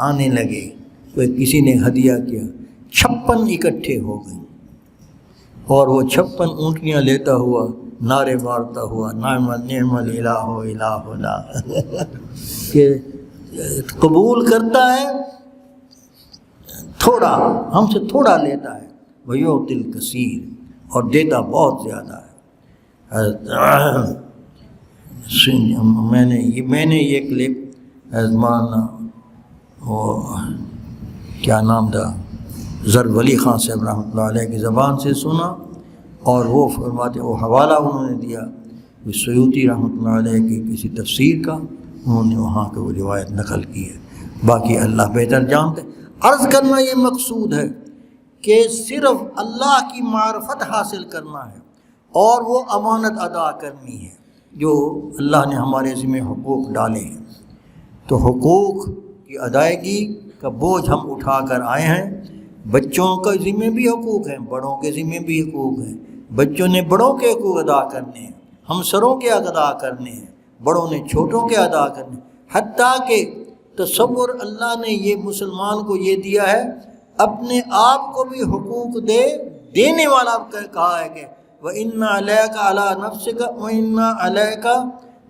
آنے لگے۔ کوئی کسی نے ہدیہ کیا، 56 اکٹھے ہو گئے اور وہ 56 اونٹنیاں لیتا ہوا نعرے مارتا ہوا نعم الالہ الہنا کہ قبول کرتا ہے تھوڑا، ہم سے تھوڑا لیتا ہے، ویعطی الکثیر، اور دیتا بہت زیادہ ہے۔ میں نے یہ کلپ مولانا وہ کیا نام تھا ظرف علی خان صاحب رحمۃ اللہ علیہ کی زبان سے سنا، اور وہ فرماتے، وہ حوالہ انہوں نے دیا سیوطی رحمۃ اللہ علیہ کی کسی تفسیر کا، انہوں نے وہاں کے وہ روایت نقل کی ہے، باقی اللہ بہتر جانتے۔ عرض کرنا یہ مقصود ہے کہ صرف اللہ کی معرفت حاصل کرنا ہے اور وہ امانت ادا کرنی ہے جو اللہ نے ہمارے ذمہ حقوق ڈالے ہیں۔ تو حقوق کی ادائیگی کا بوجھ ہم اٹھا کر آئے ہیں۔ بچوں کے ذمہ بھی حقوق ہیں، بڑوں کے ذمہ بھی حقوق ہیں۔ بچوں نے بڑوں کے حقوق ادا کرنے ہیں، ہمسروں کے ادا کرنے ہیں، بڑوں نے چھوٹوں کے ادا کرنے ہیں، حتیٰ کہ تصور اللہ نے یہ مسلمان کو یہ دیا ہے اپنے آپ کو بھی حقوق دینے والا کہا ہے کہ وَإِنَّ عَلَيْكَ عَلَىٰ نَفْسِكَ وَإِنَّ عَلَيْكَ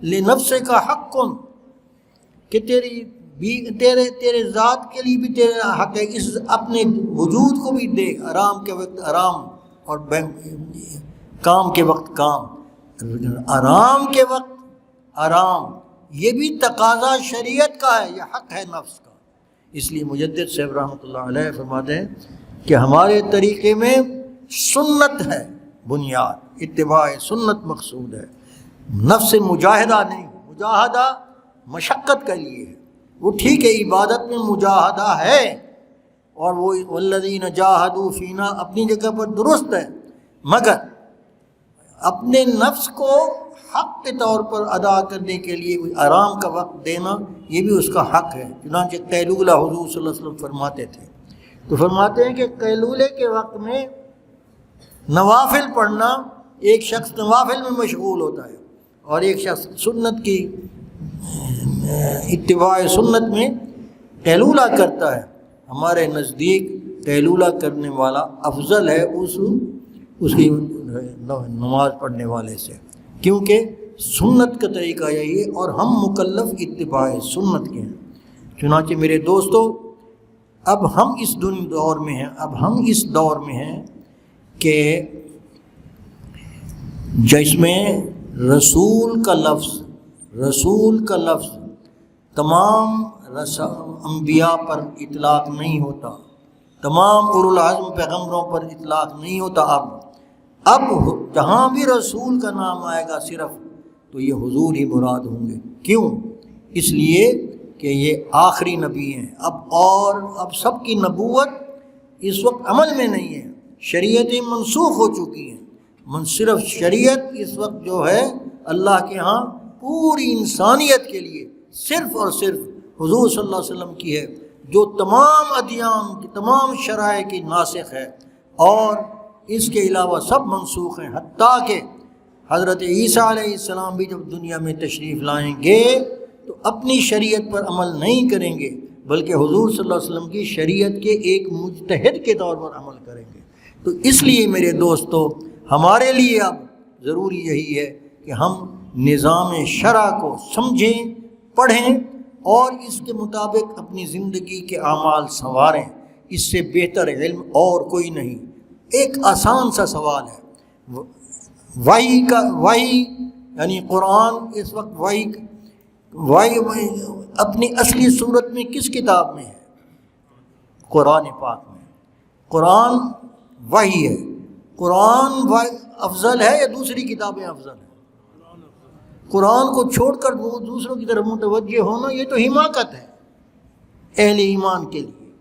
لِنَفْسِكَ حَقٌّ، کہ تیرے ذات کے لیے بھی تیرا حق ہے، اس اپنے وجود کو بھی دے، آرام کے وقت آرام اور کام کے وقت کام، آرام کے وقت آرام، یہ بھی تقاضا شریعت کا ہے، یہ حق ہے نفس کا۔ اس لیے مجدد صاحب رحمۃ اللہ علیہ فرماتے ہیں کہ ہمارے طریقے میں سنت ہے بنیاد، اتباع سنت مقصود ہے، نفس مجاہدہ نہیں۔ مجاہدہ مشقت کے لیے ہے، وہ ٹھیک ہے عبادت میں مجاہدہ ہے، اور وہ والذین جاہدوا فینا اپنی جگہ پر درست ہے، مگر اپنے نفس کو حق کے طور پر ادا کرنے کے لیے آرام کا وقت دینا، یہ بھی اس کا حق ہے۔ چنانچہ قیلولہ حضور صلی اللہ علیہ وسلم فرماتے تھے، تو فرماتے ہیں کہ قیلولے کے وقت میں نوافل پڑھنا، ایک شخص نوافل میں مشغول ہوتا ہے اور ایک شخص سنت کی اتباع سنت میں قیلولہ کرتا ہے، ہمارے نزدیک قیلولہ کرنے والا افضل ہے اس کی نماز پڑھنے والے سے، کیونکہ سنت کا طریقہ یہی ہے اور ہم مکلف اتباع سنت کے ہیں۔ چنانچہ میرے دوستو، اب ہم اس دور میں ہیں کہ جس میں رسول کا لفظ تمام انبیاء پر اطلاق نہیں ہوتا، تمام اولو العزم پیغمبروں پر اطلاق نہیں ہوتا۔ اب جہاں بھی رسول کا نام آئے گا صرف تو یہ حضور ہی مراد ہوں گے۔ کیوں؟ اس لیے کہ یہ آخری نبی ہیں۔ اب سب کی نبوت اس وقت عمل میں نہیں ہے، شریعتیں منسوخ ہو چکی ہیں۔ صرف شریعت اس وقت جو ہے اللہ کے ہاں پوری انسانیت کے لیے صرف اور صرف حضور صلی اللہ علیہ وسلم کی ہے، جو تمام ادیان کی تمام شرائع کی ناسخ ہے، اور اس کے علاوہ سب منسوخ ہیں۔ حتیٰ کہ حضرت عیسیٰ علیہ السلام بھی جب دنیا میں تشریف لائیں گے تو اپنی شریعت پر عمل نہیں کریں گے، بلکہ حضور صلی اللہ علیہ وسلم کی شریعت کے ایک مجتہد کے طور پر عمل کریں گے۔ تو اس لیے میرے دوستو، ہمارے لیے اب ضروری یہی ہے کہ ہم نظام شرع کو سمجھیں، پڑھیں اور اس کے مطابق اپنی زندگی کے اعمال سنواریں۔ اس سے بہتر علم اور کوئی نہیں۔ ایک آسان سا سوال ہے، وحی یعنی قرآن اس وقت وحی اپنی اصلی صورت میں کس کتاب میں ہے؟ قرآن پاک میں۔ قرآن وحی ہے۔ قرآن افضل ہے یا دوسری کتابیں افضل ہیں؟ قرآن کو چھوڑ کر دوسروں کی طرف متوجہ ہونا یہ تو حماقت ہے اہل ایمان کے لیے۔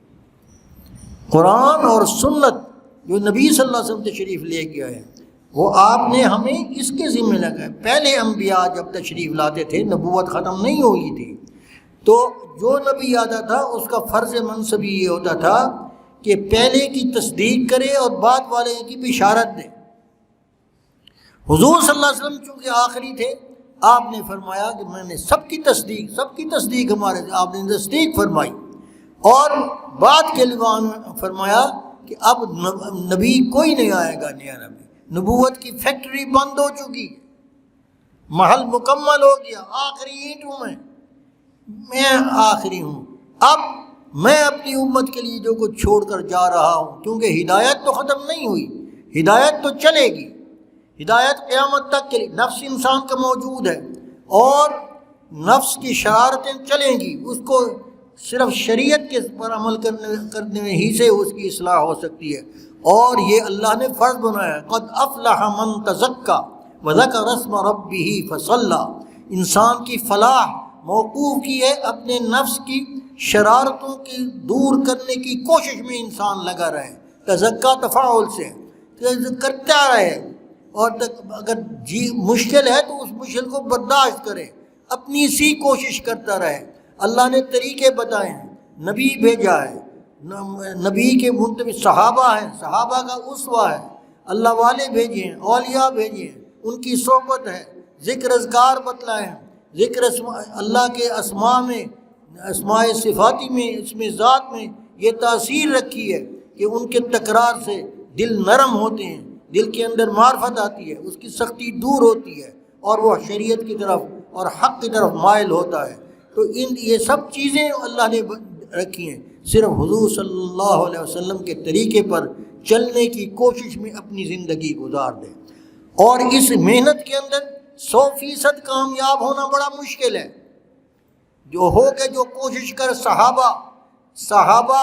قرآن اور سنت جو نبی صلی اللہ علیہ وسلم تشریف لے کے آئے وہ آپ نے ہمیں اس کے ذمہ لگائے۔ پہلے انبیاء جب تشریف لاتے تھے نبوت ختم نہیں ہوئی تھی، تو جو نبی آتا تھا اس کا فرض منصب یہ ہوتا تھا کہ پہلے کی تصدیق کرے اور بعد والے کی بشارت دے۔ حضور صلی اللہ علیہ وسلم چونکہ آخری تھے، آپ نے فرمایا کہ میں نے سب کی تصدیق ہمارے، آپ نے تصدیق فرمائی، اور بعد کے لیوان فرمایا کہ اب نبی کوئی نہیں آئے گا نیا نبی۔ نبوت کی فیکٹری بند ہو چکی ہے، محل مکمل ہو گیا، آخری اینٹ ہوں میں آخری ہوں۔ اب میں اپنی امت کے لیے جو کچھ چھوڑ کر جا رہا ہوں، کیونکہ ہدایت تو ختم نہیں ہوئی، ہدایت تو چلے گی، ہدایت قیامت تک کے لیے نفس انسان کا موجود ہے اور نفس کی شرارتیں چلیں گی، اس کو صرف شریعت کے پر عمل کرنے میں ہی سے اس کی اصلاح ہو سکتی ہے۔ اور یہ اللہ نے فرض بنایا ہے، قد افلح من تزکا وذکر اسم ربہ فصلی۔ انسان کی فلاح موقوف کی ہے اپنے نفس کی شرارتوں کی دور کرنے کی کوشش میں انسان لگا رہے، تزکا تفاعل سے کرتا رہے، اور اگر مشکل ہے تو اس مشکل کو برداشت کرے، اپنی سی کوشش کرتا رہے۔ اللہ نے طریقے بتائے ہیں، نبی بھیجا ہے، نبی کے منتبی صحابہ ہیں، صحابہ کا اسوہ ہے، اللہ والے بھیجے ہیں، اولیاء بھیجے ہیں، ان کی صحبت ہے، ذکر اذکار بتلائے ہیں، ذکر اللہ کے اسماء میں، اسماء صفاتی میں، اسم ذات میں یہ تاثیر رکھی ہے کہ ان کے تکرار سے دل نرم ہوتے ہیں، دل کے اندر معرفت آتی ہے، اس کی سختی دور ہوتی ہے اور وہ شریعت کی طرف اور حق کی طرف مائل ہوتا ہے۔ تو یہ سب چیزیں اللہ نے رکھی ہیں، صرف حضور صلی اللہ علیہ وسلم کے طریقے پر چلنے کی کوشش میں اپنی زندگی گزار دیں، اور اس محنت کے اندر 100% کامیاب ہونا بڑا مشکل ہے۔ جو ہو کہ جو کوشش کر صحابہ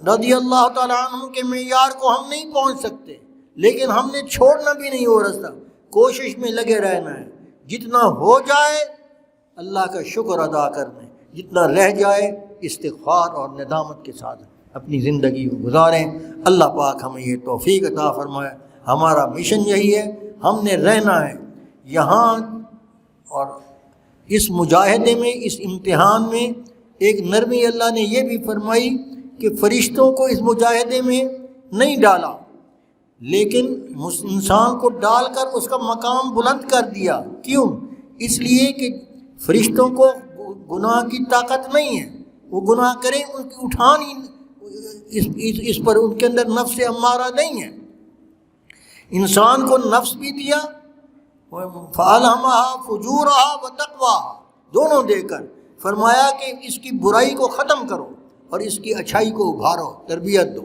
رضی اللہ تعالیٰ عنہ کے معیار کو ہم نہیں پہنچ سکتے، لیکن ہم نے چھوڑنا بھی نہیں ہو رستہ، کوشش میں لگے رہنا ہے، جتنا ہو جائے اللہ کا شکر ادا کرنا ہے، جتنا رہ جائے استغفار اور ندامت کے ساتھ اپنی زندگی کو گزاریں۔ اللہ پاک ہمیں یہ توفیق عطا فرمائے۔ ہمارا مشن یہی ہے، ہم نے رہنا ہے یہاں، اور اس مجاہدے میں، اس امتحان میں ایک نرمی اللہ نے یہ بھی فرمائی کہ فرشتوں کو اس مجاہدے میں نہیں ڈالا، لیکن انسان کو ڈال کر اس کا مقام بلند کر دیا۔ کیوں؟ اس لیے کہ فرشتوں کو گناہ کی طاقت نہیں ہے، وہ گناہ کریں ان کی اٹھانی اس پر ان کے اندر نفس امارہ نہیں ہے۔ انسان کو نفس بھی دیا، فَأَلْهَمَهَا فُجُورَهَا وَتَقْوَاهَا، دونوں دے کر فرمایا کہ اس کی برائی کو ختم کرو اور اس کی اچھائی کو ابھارو، تربیت دو،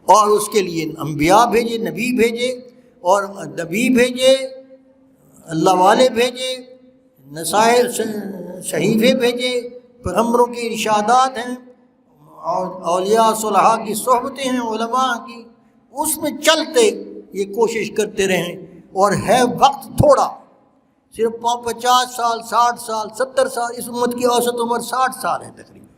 اور اس کے لیے انبیاء بھیجے، نبی بھیجے، اور نبی بھیجے، اللہ والے بھیجے، نصائح صحیفے بھیجے، پیغمبروں کی ارشادات ہیں، اور اولیاء صلحاء کی صحبتیں ہیں، علماء کی، اس میں چلتے یہ کوشش کرتے رہیں۔ اور ہے وقت تھوڑا، صرف 50 سال، 60 سال، 70 سال، اس امت کی اوسط عمر 60 سال ہے تقریباً،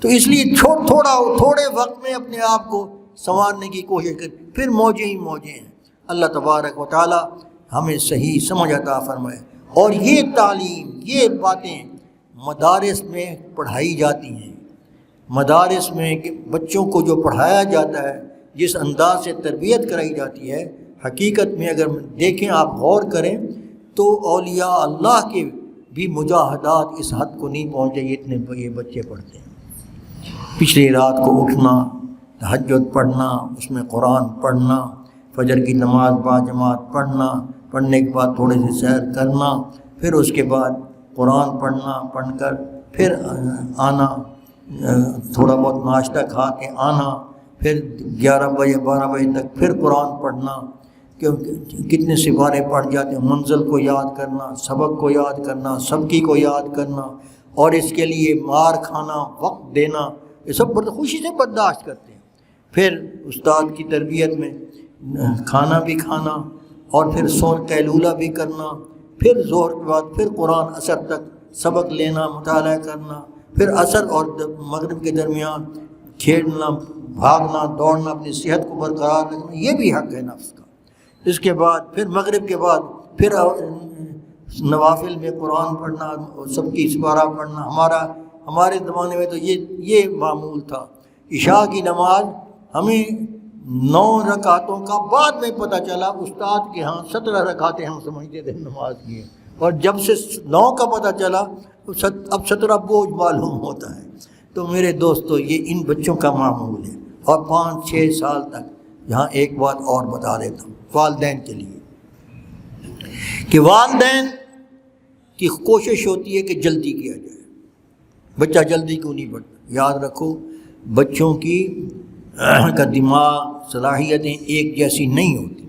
تو اس لیے تھوڑے وقت میں اپنے آپ کو سنوارنے کی کوشش کریں، پھر موجیں ہی موجیں ہیں۔ اللہ تبارک و تعالی ہمیں صحیح سمجھ عطا فرمائے۔ اور یہ تعلیم، یہ باتیں مدارس میں پڑھائی جاتی ہیں، مدارس میں بچوں کو جو پڑھایا جاتا ہے، جس انداز سے تربیت کرائی جاتی ہے، حقیقت میں اگر دیکھیں، آپ غور کریں تو اولیاء اللہ کے بھی مجاہدات اس حد کو نہیں پہنچے اتنے یہ بچے پڑھتے ہیں۔ پچھلی رات کو اٹھنا، تہجد پڑھنا، اس میں قرآن پڑھنا، فجر کی نماز باجماعت پڑھنا، پڑھنے کے بعد تھوڑے سے سیر کرنا، پھر اس کے بعد قرآن پڑھ کر پھر آنا، تھوڑا بہت ناشتہ کھا کے آنا، پھر 11 بجے 12 بجے تک پھر قرآن پڑھنا، کتنے سپارے پڑھ جاتے ہیں، منزل کو یاد کرنا، سبق کو یاد کرنا، سبکی کو یاد کرنا، اور اس کے لیے مار کھانا، وقت دینا، یہ سب بڑی خوشی سے برداشت کرتے ہیں۔ پھر استاد کی تربیت میں کھانا بھی کھانا، اور پھر قیلولہ بھی کرنا، پھر ظہر کے بعد پھر قرآن عصر تک سبق لینا، مطالعہ کرنا، پھر عصر اور مغرب کے درمیان کھیلنا، بھاگنا، دوڑنا، اپنی صحت کو برقرار رکھنا، یہ بھی حق ہے نفس کا۔ اس کے بعد پھر مغرب کے بعد پھر نوافل میں قرآن پڑھنا، سب کی سپارہ پڑھنا۔ ہمارے زمانے میں تو یہ معمول تھا۔ عشاء کی نماز ہمیں 9 رکعتوں کا بعد میں پتہ چلا، استاد کے ہاں 17 رکعتیں ہم سمجھتے تھے نماز کی، اور جب سے 9 کا پتہ چلا اب 17 بوجھ معلوم ہوتا ہے۔ تو میرے دوستو، یہ ان بچوں کا معمول ہے۔ اور 5-6 سال تک، یہاں ایک بات اور بتا دیتا ہوں والدین کے لیے، کہ والدین کی کوشش ہوتی ہے کہ جلدی کیا جائے۔ بچہ جلدی کیوں نہیں پڑھتا؟ یاد رکھو، بچوں کا دماغ، صلاحیتیں ایک جیسی نہیں ہوتی،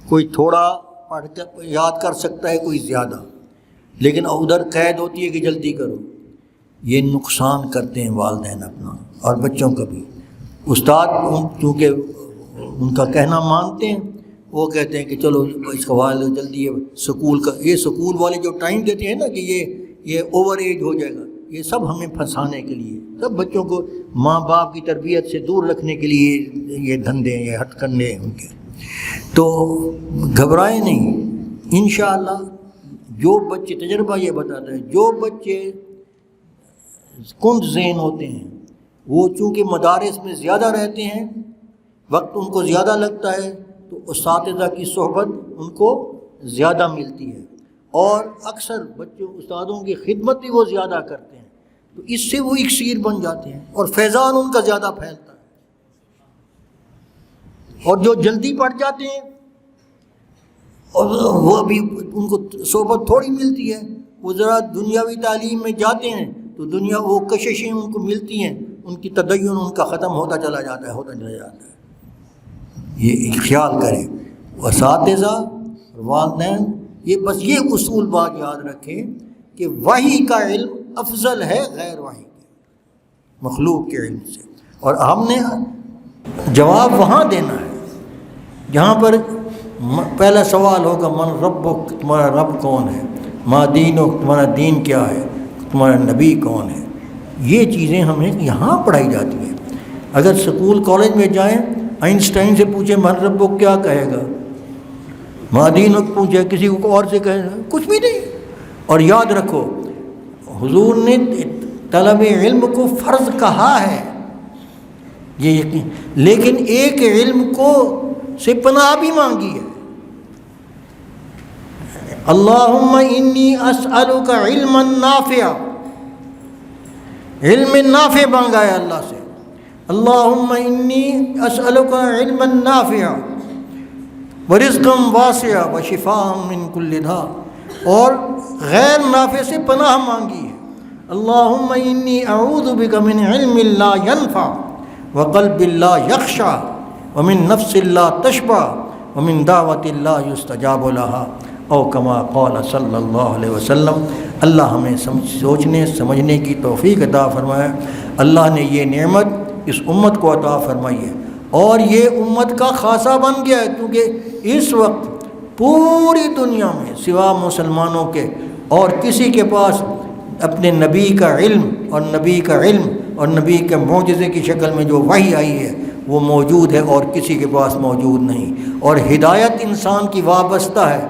کوئی تھوڑا پڑھ کر یاد کر سکتا ہے، کوئی زیادہ، لیکن ادھر قید ہوتی ہے کہ جلدی کرو۔ یہ نقصان کرتے ہیں والدین اپنا اور بچوں کا بھی۔ استاد چونکہ ان کا کہنا مانتے ہیں، وہ کہتے ہیں کہ چلو اس کا والد جلدی ہے، سکول والے جو ٹائم دیتے ہیں نا کہ یہ اوور ایج ہو جائے گا، یہ سب ہمیں پھنسانے کے لیے، سب بچوں کو ماں باپ کی تربیت سے دور رکھنے کے لیے یہ دھندے ہیں، یہ ہٹ کرنے ہیں ان کے۔ تو گھبرائیں نہیں، انشاءاللہ جو بچے، تجربہ یہ بتاتا ہے، جو بچے کند ذہن ہوتے ہیں، وہ چونکہ مدارس میں زیادہ رہتے ہیں، وقت ان کو زیادہ لگتا ہے، تو اساتذہ کی صحبت ان کو زیادہ ملتی ہے، اور اکثر بچوں استادوں کی خدمت بھی وہ زیادہ کرتے ہیں، تو اس سے وہ اکسیر بن جاتے ہیں، اور فیضان ان کا زیادہ پھیلتا ہے۔ اور جو جلدی پڑھ جاتے ہیں، اور وہ بھی ان کو صحبت تھوڑی ملتی ہے، وہ ذرا دنیاوی تعلیم میں جاتے ہیں تو وہ کششیں ان کو ملتی ہیں، ان کی تدین ان کا ختم ہوتا چلا جاتا ہے۔ یہ خیال کریں، اساتذہ اور والدین، یہ اصول بات یاد رکھیں کہ وحی کا علم افضل ہے غیر وحی کے، مخلوق کے علم سے۔ اور ہم نے جواب وہاں دینا ہے جہاں پر پہلا سوال ہوگا، من ربک، تمہارا رب کون ہے، ما دینک، تمہارا دین کیا ہے، تمہارا نبی کون ہے۔ یہ چیزیں ہمیں یہاں پڑھائی جاتی ہیں۔ اگر سکول کالج میں جائیں، آئنسٹائن سے پوچھیں من ربک کیا کہے گا، ما دینک پوچھے کسی کو اور سے کہے گا کچھ بھی نہیں۔ اور یاد رکھو، حضور نے طلب علم کو فرض کہا ہے، یہ یقین، لیکن ایک علم کو سے پناہ بھی مانگی ہے۔ اللہم انی اسألک علما نافعا، علم نافع مانگا ہے اللہ سے، اللہم انی اسألک علما نافعا ورزقا واسعا وشفاء من کل داء، اور غیر نافع سے پناہ مانگی ہے، اللہم انی اعوذ بک من علم لا ینفع وقلب لا یخشع ومن نفس لا تشبع ومن دعوت لا یستجاب لها، او کما قال صلی اللہ علیہ وسلم۔ اللہ ہمیں سوچنے سمجھنے کی توفیق عطا فرمائے۔ اللہ نے یہ نعمت اس امت کو عطا فرمائی ہے، اور یہ امت کا خاصہ بن گیا ہے، کیونکہ اس وقت پوری دنیا میں سوا مسلمانوں کے اور کسی کے پاس اپنے نبی کا علم اور نبی کے معجزے کی شکل میں جو وحی آئی ہے وہ موجود ہے، اور کسی کے پاس موجود نہیں۔ اور ہدایت انسان کی وابستہ ہے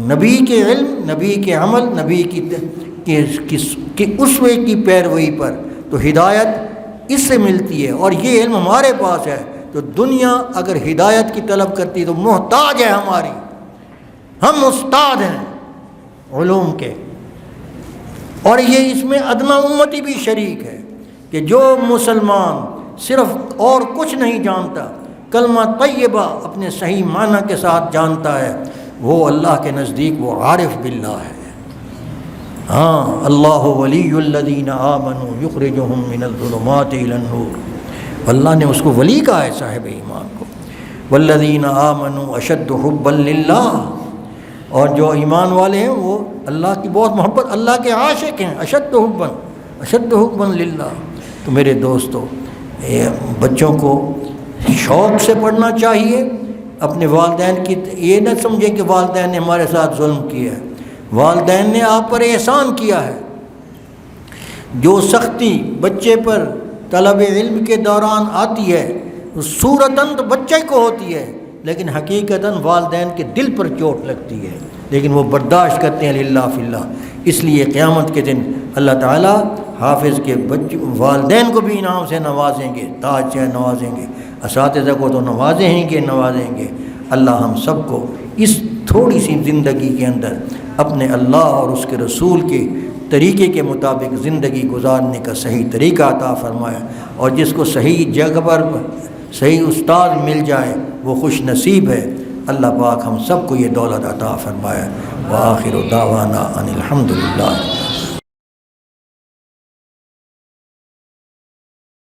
نبی کے علم، نبی کے عمل، نبی کی اسوے کی پیروی پر، تو ہدایت اس سے ملتی ہے، اور یہ علم ہمارے پاس ہے۔ تو دنیا اگر ہدایت کی طلب کرتی تو محتاج ہے ہماری، ہم استاد ہیں علوم کے، اور یہ اس میں ادنیٰ امتی بھی شریک ہے کہ جو مسلمان صرف اور کچھ نہیں جانتا، کلمہ طیبہ اپنے صحیح معنی کے ساتھ جانتا ہے، وہ اللہ کے نزدیک وہ عارف باللہ ہے۔ ہاں، اللہ ولی الذین آمنوا یخرجہم من الظلمات الی النور، اللہ نے اس کو ولی کہا ہے صاحب ایمان کو۔ والذین آمنوا اشد حبا للہ، اور جو ایمان والے ہیں وہ اللہ کی بہت محبت، اللہ کے عاشق ہیں، اشد حبا للہ۔ تو میرے دوستو، بچوں کو شوق سے پڑھنا چاہیے، اپنے والدین کی یہ نہ سمجھیں کہ والدین نے ہمارے ساتھ ظلم کیا ہے، والدین نے آپ پر احسان کیا ہے۔ جو سختی بچے پر طلب علم کے دوران آتی ہے صورتاً تو بچے کو ہوتی ہے، لیکن حقیقتاً والدین کے دل پر چوٹ لگتی ہے، لیکن وہ برداشت کرتے ہیں للہ فی اللہ۔ اس لیے قیامت کے دن اللہ تعالیٰ حافظ کے والدین کو بھی انعام سے نوازیں گے، تاج سے نوازیں گے، اساتذہ کو تو نوازیں گے۔ اللہ ہم سب کو اس تھوڑی سی زندگی کے اندر اپنے اللہ اور اس کے رسول کے طریقے کے مطابق زندگی گزارنے کا صحیح طریقہ عطا فرمائے، اور جس کو صحیح جگہ پر صحیح استاد مل جائے وہ خوش نصیب ہے۔ اللہ پاک ہم سب کو یہ دولت عطا فرمائے۔ وآخر دعوانا ان الحمدللہ۔